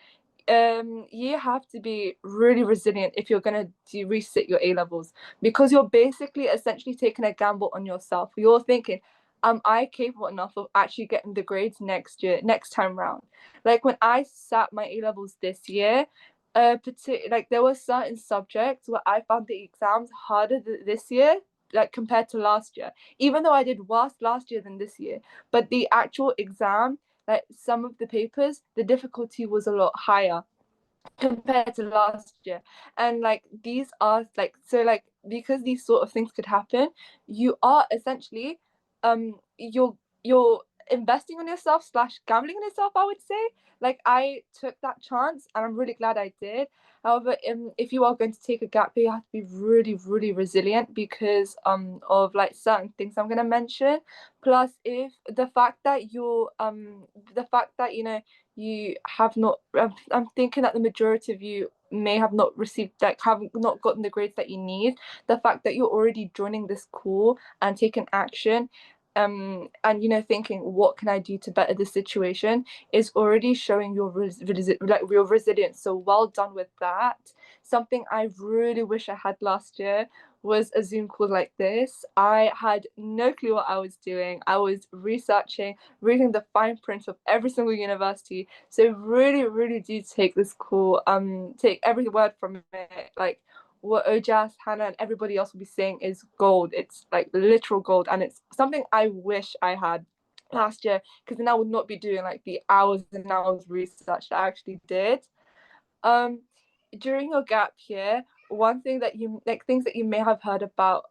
You have to be really resilient if you're gonna resit your A levels, because you're basically essentially taking a gamble on yourself. You're thinking, am I capable enough of actually getting the grades next time round? Like when I sat my A levels this year, like there were certain subjects where I found the exams harder this year, like compared to last year. Even though I did worse last year than this year, but the actual exam, like some of the papers, the difficulty was a lot higher compared to last year. And like these are like, so like because these sort of things could happen, you are essentially you're investing on yourself slash gambling on yourself, I would say. Like I took that chance and I'm really glad I did. However, if you are going to take a gap year, you have to be really really resilient because of like certain things I'm going to mention. Plus, if the fact that you know you have not, I'm thinking that the majority of you may have not received, like have not gotten the grades that you need. The fact that you're already joining this call and taking action, and you know, thinking what can I do to better the situation, is already showing your like your resilience. So well done with that. Something I really wish I had last year was a Zoom call like this. I had no clue what I was doing. I was researching, reading the fine print of every single university. So really, really do take this call. Take every word from it. Like what Ojas, Hannah, and everybody else will be saying is gold. It's like literal gold, and it's something I wish I had last year, because then I would not be doing like the hours and hours research that I actually did. Um, During your gap year, one thing that you like, things that you may have heard about,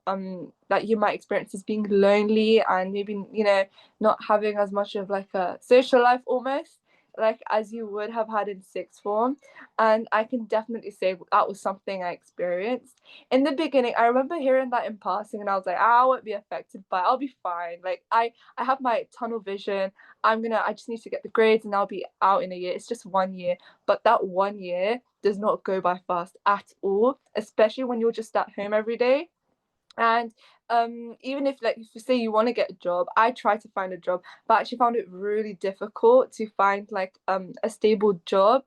that you might experience is being lonely and maybe, you know, not having as much of like a social life almost like as you would have had in sixth form. And I can definitely say that was something I experienced in the beginning. I remember hearing that in passing and I was like, I won't be affected by it. I'll be fine. Like I have my tunnel vision. I just need to get the grades and I'll be out in a year. It's just 1 year. But that 1 year does not go by fast at all, especially when you're just at home every day. And even if, like, if you say you want to get a job, I tried to find a job, but I actually found it really difficult to find like a stable job.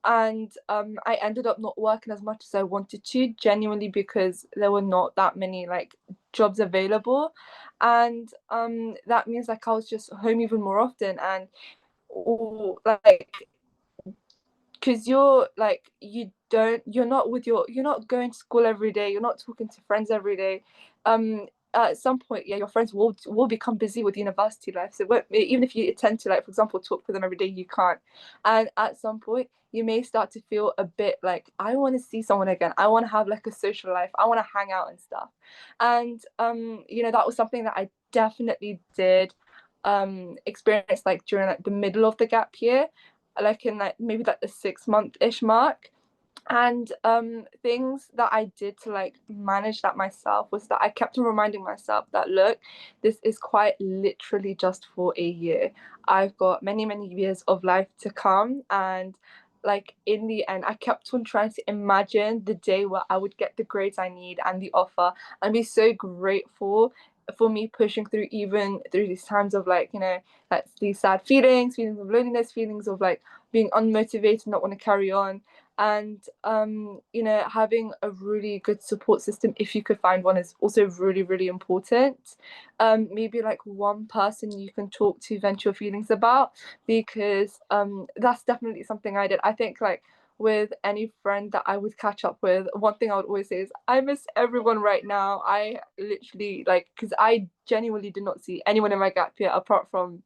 And I ended up not working as much as I wanted to, genuinely because there were not that many like jobs available. And that means like I was just home even more often. And like, because you're like, you're not going to school every day, you're not talking to friends every day. At some point, yeah, your friends will become busy with university life, so even if you intend to, like, for example, talk to them every day, you can't. And at some point you may start to feel a bit like, I want to see someone again, I want to have like a social life, I want to hang out and stuff. And you know, that was something that I definitely did experience like during like the middle of the gap year, like in like maybe like the 6 month-ish mark. And things that I did to like manage that myself was that I kept on reminding myself that, look, this is quite literally just for a year. I've got many many years of life to come. And like in the end, I kept on trying to imagine the day where I would get the grades I need and the offer, and be so grateful for me pushing through, even through these times of like, you know, like these sad feelings of loneliness, feelings of like being unmotivated, not want to carry on. And you know, having a really good support system, if you could find one, is also really really important. Maybe like one person you can talk to, vent your feelings about, because that's definitely something I did. I think like with any friend that I would catch up with, one thing I would always say is, I miss everyone right now. I literally, like, because I genuinely did not see anyone in my gap year apart from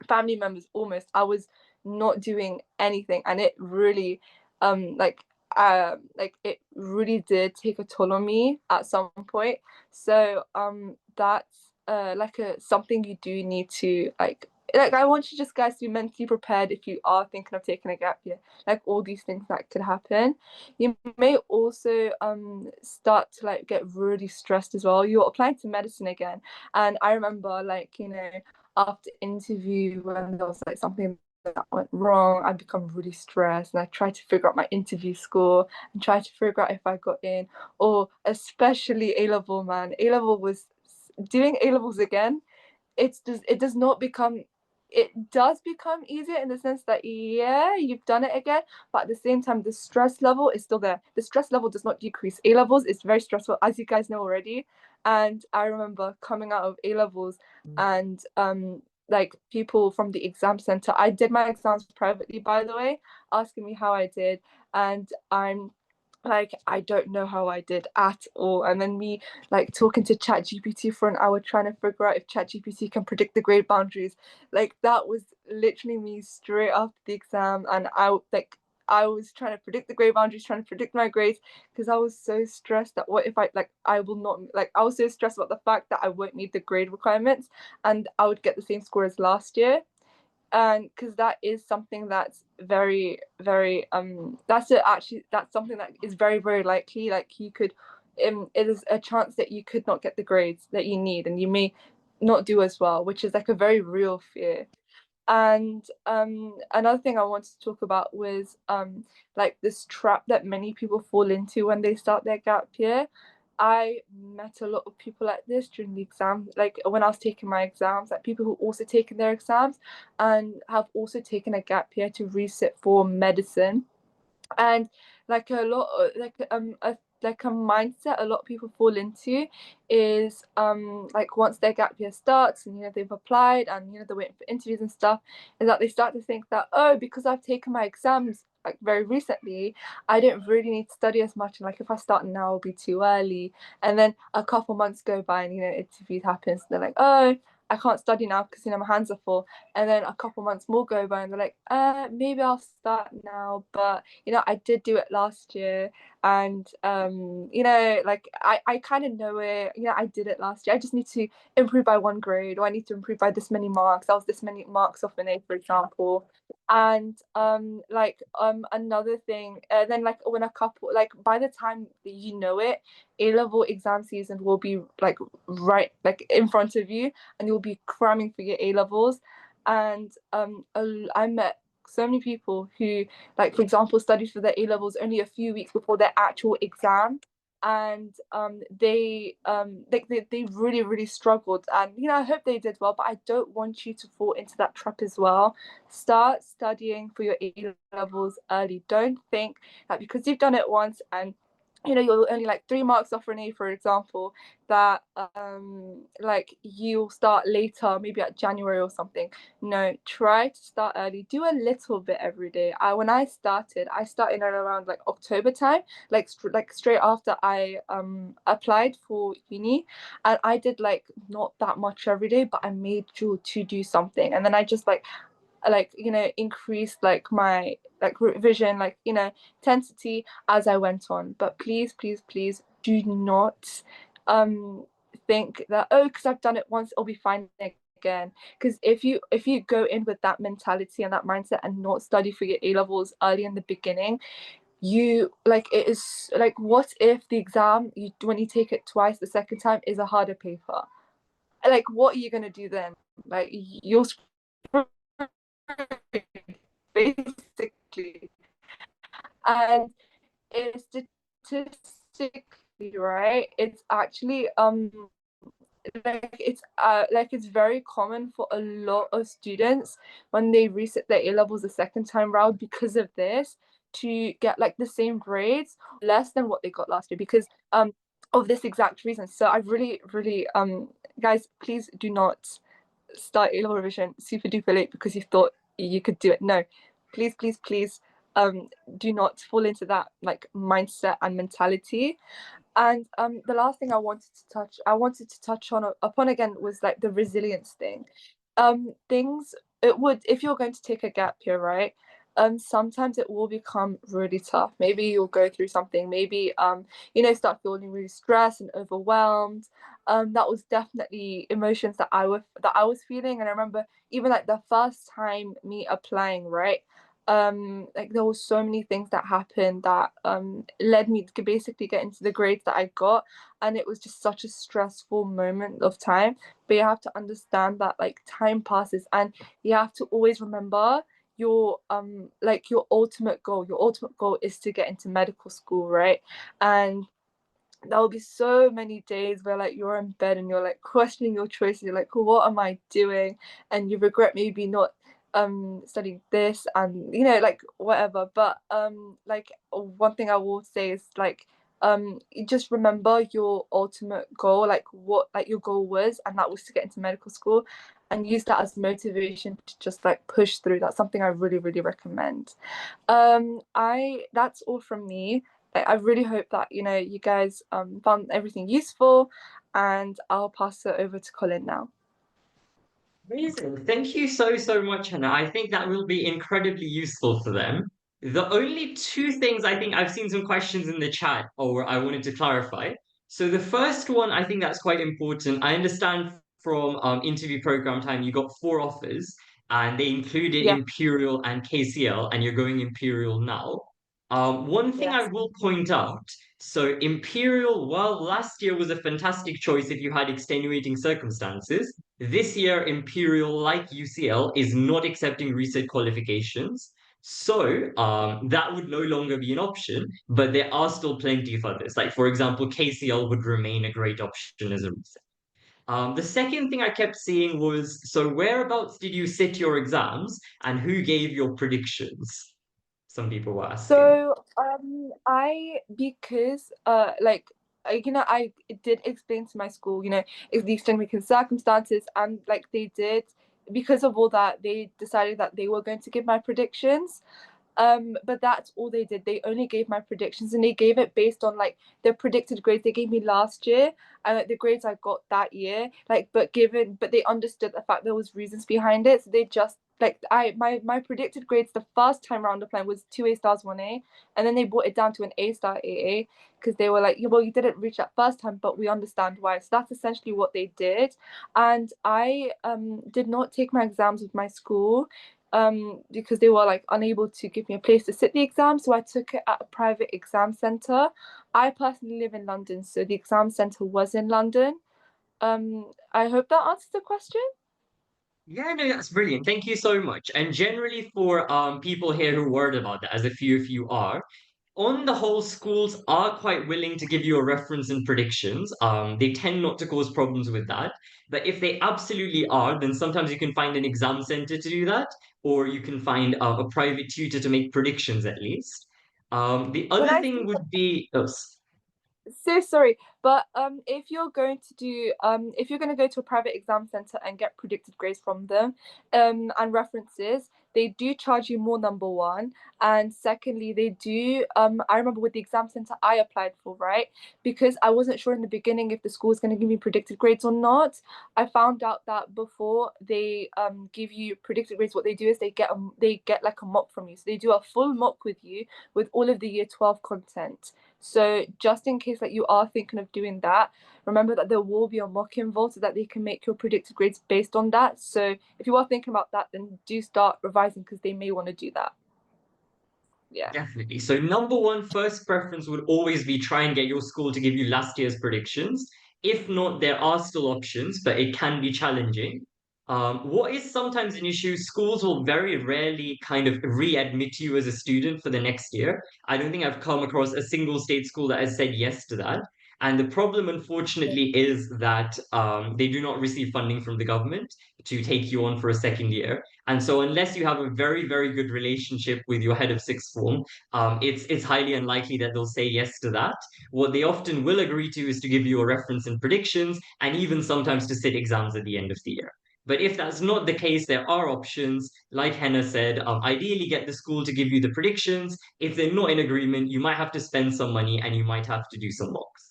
family members. Almost, I was not doing anything, and it really like it really did take a toll on me at some point. So that's like a something you do need to like I want you just guys to be mentally prepared if you are thinking of taking a gap year, like all these things that could happen. You may also start to like get really stressed as well. You're applying to medicine again, and I remember, like, you know, after interview, when there was like something that went wrong, I become really stressed and I try to figure out my interview score and try to figure out if I got in. Or especially A level, man. A level was doing A levels again. it does not become, it does become easier in the sense that, yeah, you've done it again, but at the same time, the stress level is still there. The stress level does not decrease. A levels is very stressful, as you guys know already. And I remember coming out of A levels and like people from the exam center, I did my exams privately, by the way, asking me how I did, and I'm like, I don't know how I did at all. And then me like talking to ChatGPT for an hour trying to figure out if ChatGPT can predict the grade boundaries. Like that was literally me straight after the exam, and I was trying to predict the grade boundaries, trying to predict my grades, because I was so stressed that what if I will not, like I was so stressed about the fact that I won't meet the grade requirements and I would get the same score as last year. And because that is something that's very very that's something that is very very likely, like you could it is a chance that you could not get the grades that you need and you may not do as well, which is like a very real fear. And another thing I wanted to talk about was like this trap that many people fall into when they start their gap year. I met a lot of people like this during the exam, like when I was taking my exams, like people who also taken their exams and have also taken a gap year to resit for medicine. And like a lot like a mindset a lot of people fall into is like once their gap year starts and they've applied and they're waiting for interviews and stuff, is that they start to think that, oh, because I've taken my exams like very recently, I don't really need to study as much, and like if I start now it'll be too early. And then a couple months go by and interviews happens, they're like, oh, I can't study now because my hands are full. And then a couple months more go by and they're like, maybe I'll start now, but I did do it last year, and like I kind of know it. I did it last year. I just need to improve by 1 grade, or I need to improve by this many marks. I was this many marks off an A, for example. And another thing, then like when a couple, like by the time that it, A-level exam season will be like right like in front of you, and you'll be cramming for your A levels. And I met so many people who, like for example, studied for their A levels only a few weeks before their actual exam, and they really really struggled. And I hope they did well, but I don't want you to fall into that trap as well. Start studying for your A levels early. Don't think that because you've done it once and you're only like 3 marks off an A, for example, that like you'll start later, maybe at January or something. No, try to start early. Do a little bit every day. When I started around like October time, like straight after I applied for uni, and I did like not that much every day, but I made sure to do something. And then I just like increased like my like revision, like intensity as I went on. But please please please do not think that, oh, because I've done it once it'll be fine again. Because if you go in with that mentality and that mindset and not study for your A levels early in the beginning, you like it is like, what if the exam, when you take it twice, the second time is a harder paper? Like what are you going to do then? Like you're basically. And it's statistically, right, it's actually it's very common for a lot of students when they reset their A levels the second time round, because of this, to get like the same grades less than what they got last year, because of this exact reason. So I really really guys, please do not start A level revision super duper late because you thought you could do it. No, please please please do not fall into that like mindset and mentality. And the last thing I wanted to touch on upon again was like the resilience thing. Things, it would, if you're going to take a gap year, right? Sometimes it will become really tough. Maybe you'll go through something, maybe start feeling really stressed and overwhelmed. That was definitely emotions that I was feeling. And I remember even like the first time me applying, right? Like there was so many things that happened that led me to basically get into the grades that I got, and it was just such a stressful moment of time. But you have to understand that like time passes, and you have to always remember your your ultimate goal is to get into medical school, right? And there will be so many days where like you're in bed and you're like questioning your choices. You're like, what am I doing? And you regret maybe not studying this, and like whatever. But like one thing I will say is like you just remember your ultimate goal, like what like your goal was, and that was to get into medical school, and use that as motivation to just like push through. That's something I really, really recommend. I That's all from me. I really hope that you guys found everything useful, and I'll pass it over to Colin now. Amazing. Thank you so, so much, Hannah. I think that will be incredibly useful for them. The only two things I think I've seen some questions in the chat or I wanted to clarify. So the first one, I think that's quite important. I understand from interview program time, you got four offers and they included Yeah. Imperial and KCL, and you're going Imperial now. One thing I Yes. will point out, so Imperial, while last year was a fantastic choice if you had extenuating circumstances, this year, Imperial, like UCL, is not accepting reset qualifications. So that would no longer be an option, but there are still plenty of others. Like, for example, KCL would remain a great option as a reset. The second thing I kept seeing was, so whereabouts did you sit your exams and who gave your predictions? Some people were asking. So I because like I did explain to my school, it's the extenuating circumstances, and like they did, because of all that, they decided that they were going to give my predictions. But that's all they did. They only gave my predictions, and they gave it based on like the predicted grades they gave me last year and like the grades I got that year. Like, but they understood the fact there was reasons behind it. So they just like my predicted grades the first time round applying was 2 A stars 1 A, and then they brought it down to an A star AA because they were like, yeah, well, you didn't reach that first time, but we understand why. So that's essentially what they did. And I did not take my exams with my school because they were like unable to give me a place to sit the exam, so I took it at a private exam center. I personally live in London, so the exam center was in London. I hope that answers the question. Yeah, no, that's brilliant. Thank you so much. And generally for people here who worried about that, as a few of you are, on the whole, schools are quite willing to give you a reference and predictions. They tend not to cause problems with that. But if they absolutely are, then sometimes you can find an exam center to do that, or you can find a private tutor to make predictions at least. The Can other I thing say would be, oh, so sorry, but if you're going to do if you're going to go to a private exam center and get predicted grades from them and references, they do charge you more, number one. And secondly, they do I remember with the exam center I applied for, right, because I wasn't sure in the beginning if the school was going to give me predicted grades or not. I found out that before they give you predicted grades, what they do is they get like a mock from you, so they do a full mock with you with all of the year 12 content. So just in case that you are thinking of doing that, remember that there will be a mock involved so that they can make your predicted grades based on that. So if you are thinking about that, then do start revising because they may want to do that. Yeah. definitely. So number one, first preference would always be try and get your school to give you last year's predictions. If not, there are still options, but it can be challenging. What is sometimes an issue, schools will very rarely kind of readmit you as a student for the next year. I don't think I've come across a single state school that has said yes to that. And the problem, unfortunately, is that they do not receive funding from the government to take you on for a second year. And so, unless you have a very, very good relationship with your head of sixth form, it's highly unlikely that they'll say yes to that. What they often will agree to is to give you a reference and predictions, and even sometimes to sit exams at the end of the year. But if that's not the case, there are options. Like Henna said, ideally get the school to give you the predictions. If they're not in agreement, you might have to spend some money and you might have to do some mocks.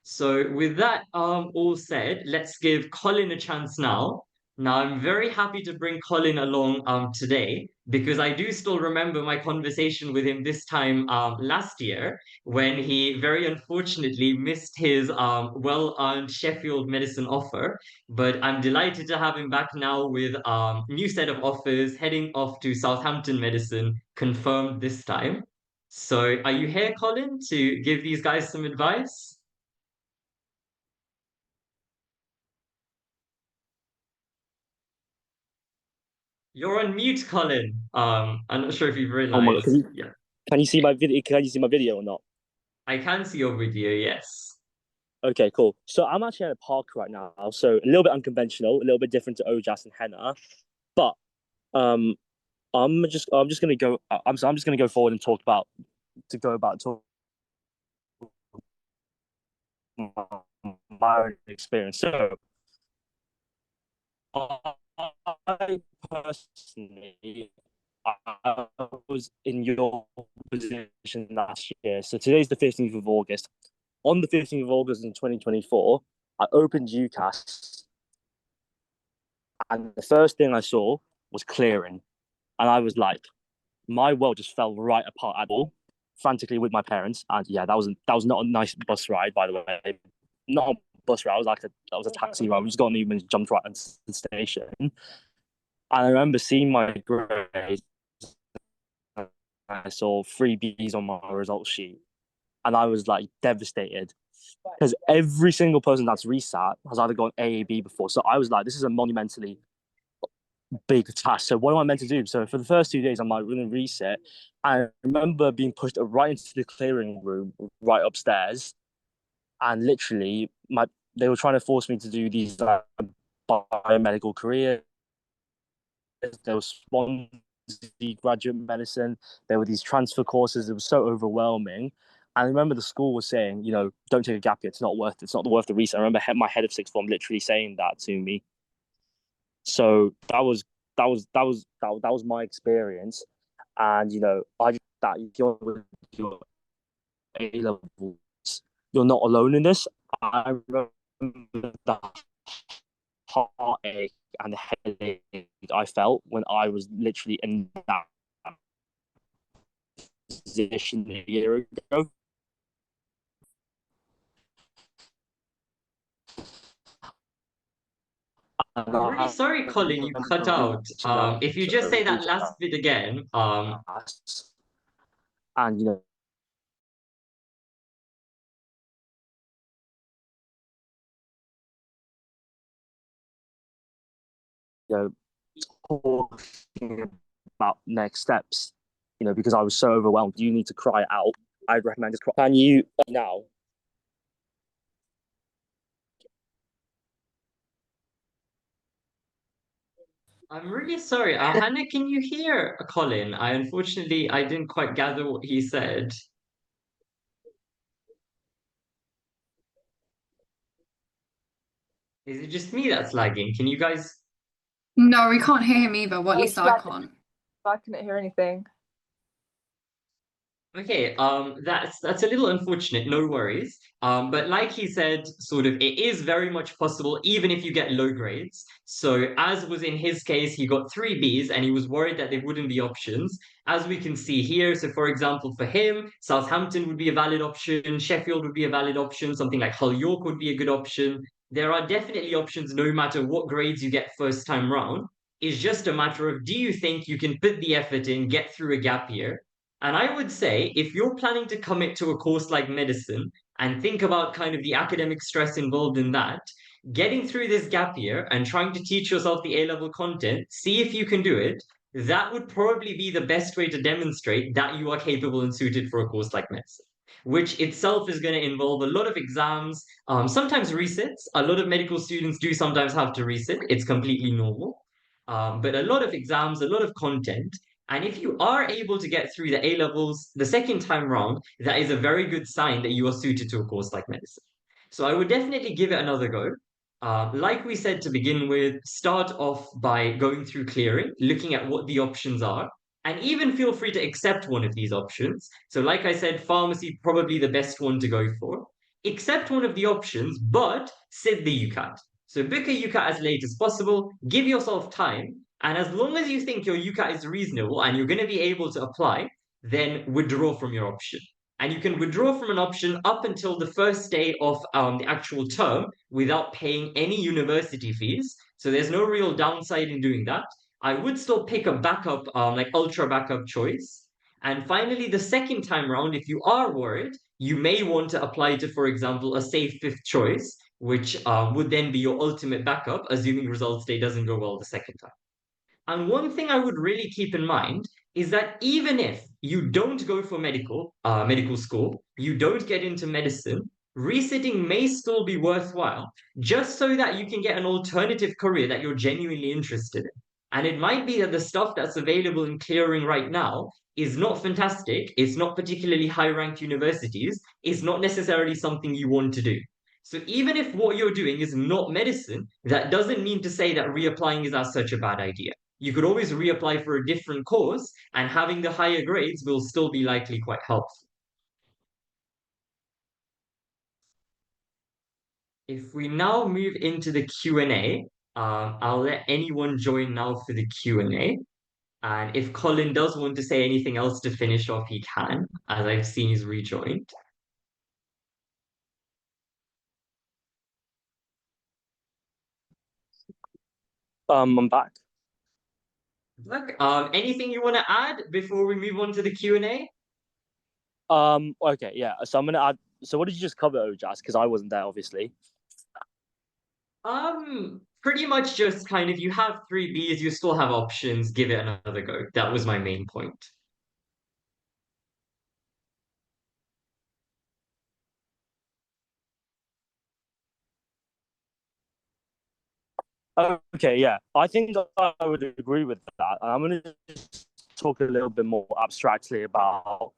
So with that all said, let's give Colin a chance now. Now I'm very happy to bring Colin along today because I do still remember my conversation with him this time last year when he very unfortunately missed his well-earned Sheffield medicine offer. But I'm delighted to have him back now with new set of offers heading off to Southampton medicine confirmed this time. So are you here, Colin, to give these guys some advice? You're on mute, Colin. I'm not sure if you've Oh my god, realized. Yeah, can you see my video? Can you see my video or not? I can see your video, yes. Okay, cool. So I'm actually at a park right now. So a little bit unconventional, a little bit different to Ojas and Henna, but um, I'm just gonna go. I'm just gonna go forward and talk my own experience. So I personally, I was in your position last year. So today's the 15th of August. On the 15th of August in 2024, I opened UCAS, and the first thing I saw was clearing. And I was like, my world just fell right apart at all, frantically with my parents. And yeah, that was not a nice bus ride, by the way. Not a bus ride, that was a taxi ride. We just got on Uber and jumped right into the station. And I remember seeing my grades. I saw three B's on my results sheet, and I was like devastated because every single person that's resat has either gone A, B before. So I was like, this is a monumentally big task. So what am I meant to do? So for the first 2 days, I'm like, going to reset. I remember being pushed right into the clearing room, right upstairs, and literally, they were trying to force me to do these biomedical careers. There was Swansea graduate medicine. There were these transfer courses. It was so overwhelming. And I remember the school was saying, don't take a gap year. It's not worth it. It's not worth the research. I remember my head of sixth form literally saying that to me. So that was my experience. And I just that you're with your A levels, you're not alone in this. I remember the heartache and the headache I felt when I was literally in that position a year ago. I'm really sorry, Colin, you cut out. If you just say that last bit again, and talking about next steps, because I was so overwhelmed. You need to cry it out. I'd recommend just cry. Can you now? I'm really sorry. Hannah, can you hear Colin? I didn't quite gather what he said. Is it just me that's lagging? Can you guys? No, we can't hear him either. Well, at Oh, least I can't. I couldn't hear anything. Okay, that's a little unfortunate, no worries. But like he said, sort of it is very much possible even if you get low grades. So as was in his case, he got three Bs and he was worried that there wouldn't be options. As we can see here, so for example, for him, Southampton would be a valid option, Sheffield would be a valid option, something like Hull York would be a good option. There are definitely options no matter what grades you get first time round. It's just a matter of do you think you can put the effort in, get through a gap year? And I would say if you're planning to commit to a course like medicine and think about kind of the academic stress involved in that, getting through this gap year and trying to teach yourself the A level content, see if you can do it, that would probably be the best way to demonstrate that you are capable and suited for a course like medicine, which itself is going to involve a lot of exams, sometimes resits. A lot of medical students do sometimes have to resit, it's completely normal. But a lot of exams, a lot of content. And if you are able to get through the A levels the second time round, that is a very good sign that you are suited to a course like medicine. So I would definitely give it another go. Like we said to begin with, start off by going through clearing, looking at what the options are, and even feel free to accept one of these options. So, like I said, pharmacy probably the best one to go for. Accept one of the options, but sit the UCAT. So book a UCAT as late as possible, give yourself time, and as long as you think your UCAT is reasonable and you're going to be able to apply, then withdraw from your option. And you can withdraw from an option up until the first day of the actual term without paying any university fees. So there's no real downside in doing that. I would still pick a backup, like ultra backup choice. And finally, the second time round, if you are worried, you may want to apply to, for example, a safe fifth choice, which would then be your ultimate backup, assuming results day doesn't go well the second time. And one thing I would really keep in mind is that even if you don't go for medical school, you don't get into medicine, Resitting may still be worthwhile, just so that you can get an alternative career that you're genuinely interested in. And it might be that the stuff that's available in clearing right now is not fantastic, it's not particularly high ranked universities, it's not necessarily something you want to do. So even if what you're doing is not medicine, that doesn't mean to say that reapplying is as such a bad idea. You could always reapply for a different course, and having the higher grades will still be likely quite helpful. If we now move into the Q&A, I'll let anyone join now for the Q&A. And if Colin does want to say anything else to finish off, he can, as I've seen he's rejoined. I'm back. Look, anything you want to add before we move on to the Q&A? Okay, yeah. So I'm gonna add. So what did you just cover, Ojas? Because I wasn't there, obviously. Pretty much just kind of you have 3Bs, you still have options, give it another go. That was my main point. Okay, yeah. I think I would agree with that. I'm gonna just talk a little bit more abstractly about,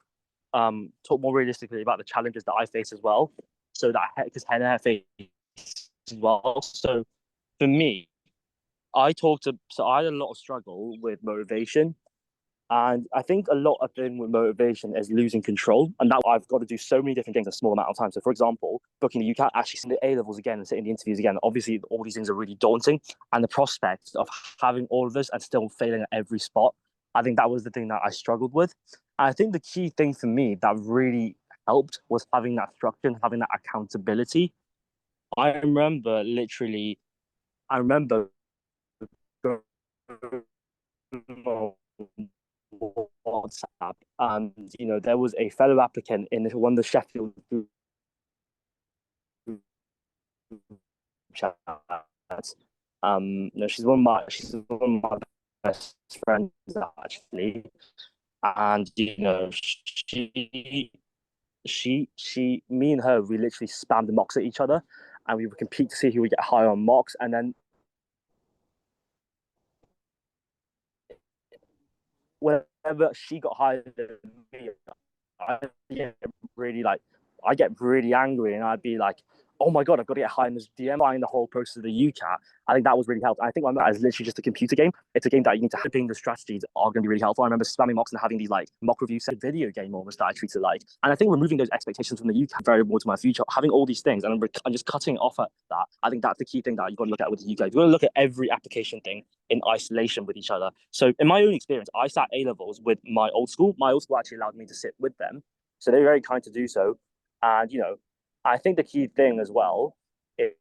talk more realistically about the challenges that I face as well. So that because Hannah faced as well. So for me, I had a lot of struggle with motivation. And I think a lot of thing with motivation is losing control. And that I've got to do so many different things in a small amount of time. So, for example, booking the UCAT, actually sitting the A levels again and sitting the interviews again. Obviously, all these things are really daunting. And the prospect of having all of this and still failing at every spot, I think that was the thing that I struggled with. And I think the key thing for me that really helped was having that structure and having that accountability. I remember WhatsApp, and there was a fellow applicant in one of the Sheffield group chats. She's one of my best friends actually, and me and her, we literally spammed the mocks at each other, and we would compete to see who would get higher on mocks, and then whenever she got higher than me, I get I get really angry, and I'd be like, "Oh my god, I've got to get high in this DM." Buying the whole process of the UCAT, I think that was really helpful. I think that is literally just a computer game. It's a game that you need to have. The strategies are going to be really helpful. I remember spamming mocks and having these like mock reviews, video game almost that I treated like. And I think removing those expectations from the UCAT very important to my future. Having all these things and just cutting it off at that. I think that's the key thing that you've got to look at with the UCAT. You've got to look at every application thing in isolation with each other. So in my own experience, I sat A levels with my old school. My old school actually allowed me to sit with them, so they were very kind to do so. And I think the key thing as well is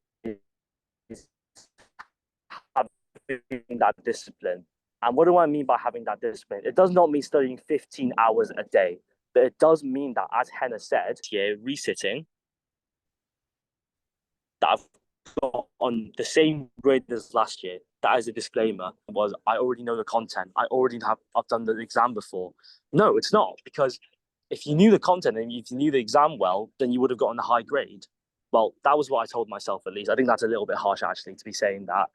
having that discipline. And what do I mean by having that discipline? It does not mean studying 15 hours a day, but it does mean that, as Henna said, here resitting, that I've got on the same grade as last year. That is a disclaimer. Was I already know the content? I've done the exam before. No, it's not, because if you knew the content and if you knew the exam well, then you would have gotten a high grade. Well, that was what I told myself, at least. I think that's a little bit harsh, actually, to be saying that.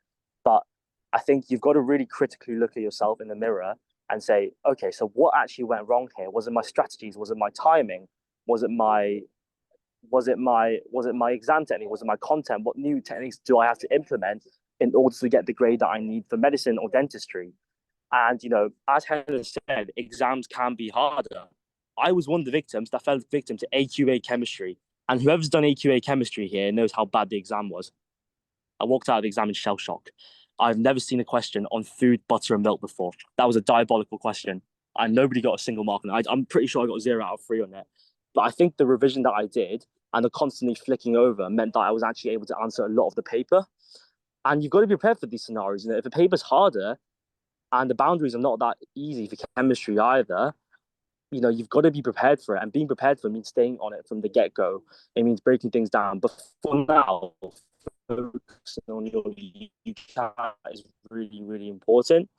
But I think you've got to really critically look at yourself in the mirror and say, okay, so what actually went wrong here? Was it my strategies? Was it my timing? Was it my exam technique? Was it my content? What new techniques do I have to implement in order to get the grade that I need for medicine or dentistry? And as Helen said, exams can be harder. I was one of the victims that fell victim to AQA chemistry. And whoever's done AQA chemistry here knows how bad the exam was. I walked out of the exam in shell shock. I've never seen a question on food, butter, and milk before. That was a diabolical question. And nobody got a single mark on it. I'm pretty sure I got 0 out of 3 on it. But I think the revision that I did and the constantly flicking over meant that I was actually able to answer a lot of the paper. And you've got to be prepared for these scenarios. If a paper's harder and the boundaries are not that easy for chemistry either, you've got to be prepared for it. And being prepared for it means staying on it from the get-go. It means breaking things down. But for now, focusing on your UCAT is really, really important.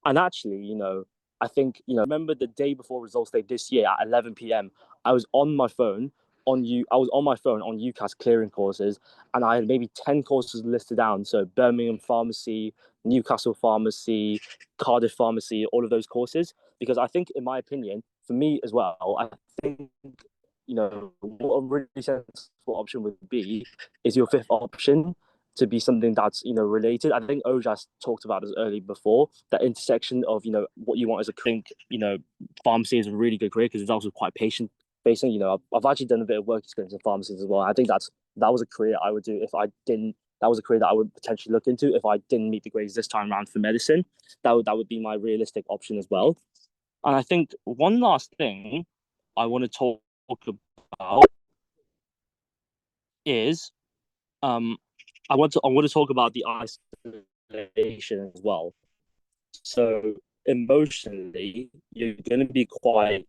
And actually, I think, remember the day before results day this year at 11 p.m., I was on my phone I was on my phone on UCAT clearing courses, and I had maybe 10 courses listed down. So Birmingham Pharmacy, Newcastle Pharmacy, Cardiff Pharmacy, all of those courses. Because I think, in my opinion, for me as well, I think, what a really sensible option would be is your fifth option to be something that's, related. I think Ojas talked about this earlier before, that intersection of, what you want as a think, pharmacy is a really good career because it's also quite patient facing. I've actually done a bit of work experience in pharmacies as well. I think that was a career I would do if I didn't. That was a career that I would potentially look into if I didn't meet the grades this time around for medicine. That would be my realistic option as well. And I think one last thing I want to talk about is I want to talk about the isolation as well. So emotionally, you're going to be quite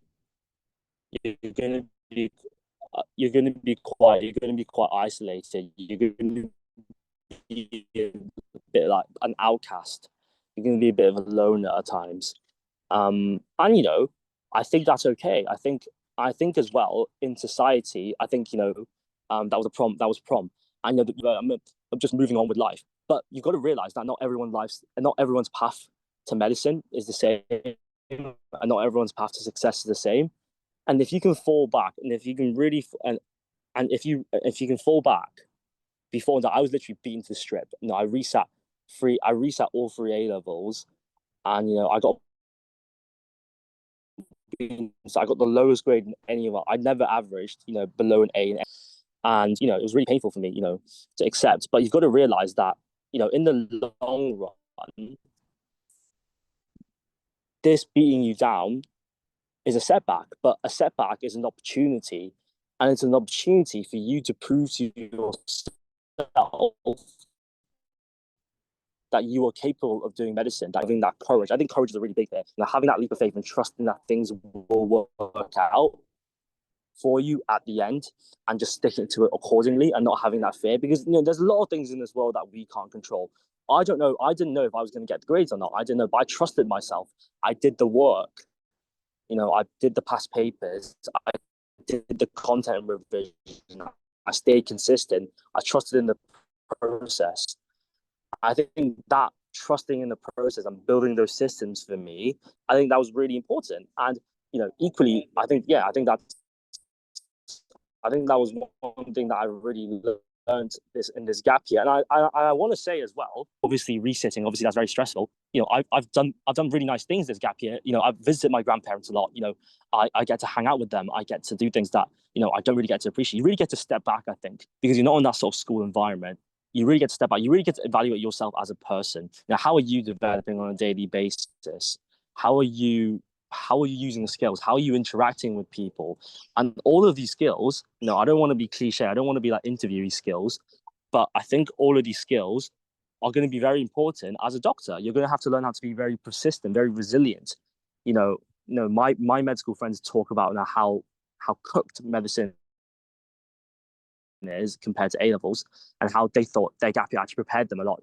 you're going to be you're going to be quite isolated. You're going to be a bit like an outcast. You're going to be a bit of a loner at times. And I think that's okay. I think as well in society, I think that was prom. I know that I'm just moving on with life, but you've got to realize that not everyone's path to medicine is the same, and not everyone's path to success is the same. And if you can fall back, and if you can really, and if you can fall back before that, I was literally beaten to the strip. I resat all three A levels, and so I got the lowest grade in any of them. I never averaged, below an A, and it was really painful for me, to accept. But you've got to realize that, in the long run, this beating you down is a setback, but a setback is an opportunity, and it's an opportunity for you to prove to yourself that you are capable of doing medicine, that having that courage. I think courage is a really big thing. Having that leap of faith and trusting that things will work out for you at the end, and just sticking to it accordingly and not having that fear. Because there's a lot of things in this world that we can't control. I don't know. I didn't know if I was going to get the grades or not. I didn't know, but I trusted myself. I did the work. I did the past papers. I did the content revision. I stayed consistent. I trusted in the process. I think that trusting in the process and building those systems for me, I think that was really important. And equally, I think that was one thing that I really learned in this gap year. And I want to say as well, obviously resitting, obviously that's very stressful. I've done really nice things this gap year. I've visited my grandparents a lot. I get to hang out with them. I get to do things that I don't really get to appreciate. You really get to step back, I think, because you're not in that sort of school environment. You really get to step back. You really get to evaluate yourself as a person. How are you developing on a daily basis? How are you using the skills? How are you interacting with people? And all of these skills, I don't want to be cliche. I don't want to be like interviewee skills, but I think all of these skills are going to be very important as a doctor. You're going to have to learn how to be very persistent, very resilient. My med school friends talk about how cooked medicine is compared to A levels, and how they thought their gap year actually prepared them a lot.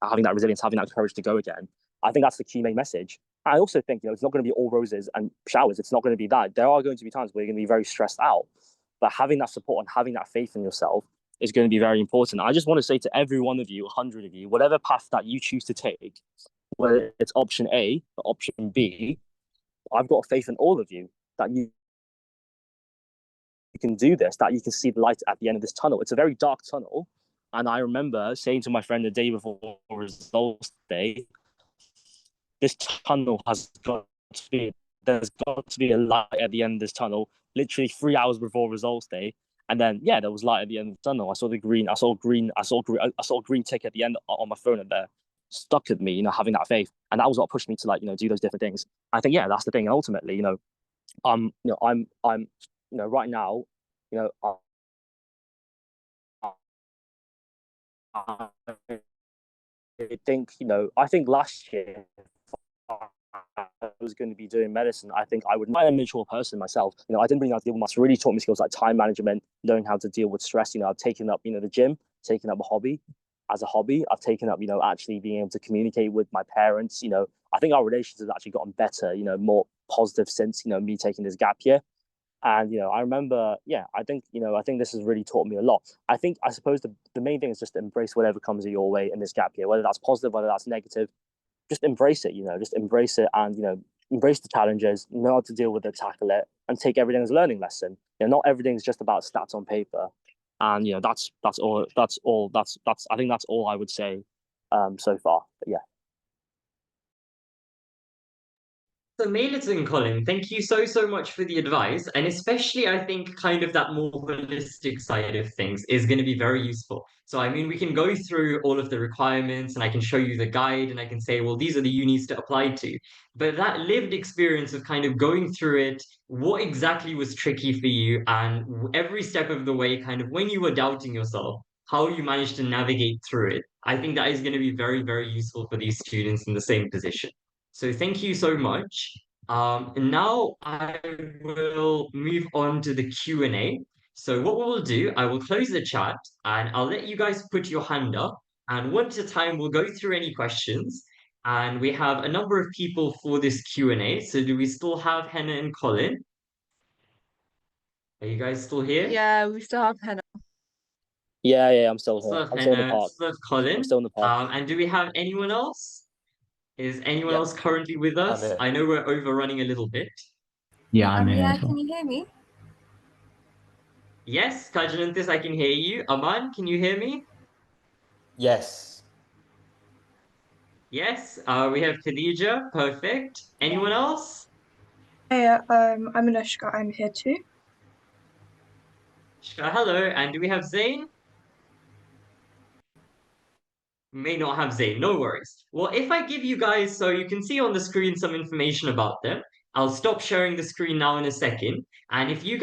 Having that resilience, having that courage to go again. I think that's the key main message. I also think it's not going to be all roses and showers. It's not going to be that. There are going to be times where you're going to be very stressed out, but having that support and having that faith in yourself is going to be very important. I just want to say to every one of you, 100 of you, whatever path that you choose to take, whether it's option A or option B, I've got faith in all of you that you can do this, that you can see the light at the end of this tunnel. It's a very dark tunnel. And I remember saying to my friend the day before results day, this tunnel there's got to be a light at the end of this tunnel, literally 3 hours before results day. And then, there was light at the end of the tunnel. I saw green tick at the end on my phone, and there stuck with me, having that faith. And that was what pushed me to do those different things. I think, that's the thing. And ultimately, I'm right now, I think last year I was going to be doing medicine. I think I would be a mature person myself. I didn't really know how to deal with myself. Really taught me skills like time management, knowing how to deal with stress. I've taken up, the gym, taken up a hobby. As a hobby, I've taken up, actually being able to communicate with my parents. I think our relations have actually gotten better, more positive since, me taking this gap year. And I remember, I think this has really taught me a lot. I suppose the main thing is just to embrace whatever comes your way in this gap year, whether that's positive, whether that's negative. Just embrace it, just embrace it, and embrace the challenges, know how to deal with it, tackle it, and take everything as a learning lesson. Not everything's just about stats on paper, and that's all. I think that's all I would say so far. But yeah. So, Maynard and Colin, thank you so much for the advice. And especially, I think kind of that more holistic side of things is going to be very useful. So, I mean, we can go through all of the requirements and I can show you the guide and I can say, well, these are the unis to apply to. But that lived experience of kind of going through it, what exactly was tricky for you, and every step of the way, kind of when you were doubting yourself, how you managed to navigate through it. I think that is going to be very useful for these students in the same position. So thank you so much. And now I will move on to the Q&A. So what we'll do, I will close the chat and I'll let you guys put your hand up. And one at a time, we'll go through any questions. And we have a number of people for this Q&A. So do we still have Hannah and Colin? Are you guys still here? Yeah, we still have Hannah. Yeah, I'm still Still here. have I'm still in the Hannah, park. still have Colin. I'm still in the park. And do we have anyone else? Is anyone Yep. else currently with us? here. I know we're overrunning a little bit. Yeah, I'm here Yeah, as well. can you hear me? Yes, Kajananthis, I can hear you. Aman, can you hear me? Yes. Yes, we have Khadija. Perfect. Anyone else? Hey, I'm Anushka. I'm here too. Hello. And do we have Zain? May not have Zain, no worries. Well, if I give you guys, so you can see on the screen some information about them, I'll stop sharing the screen now in a second. And if you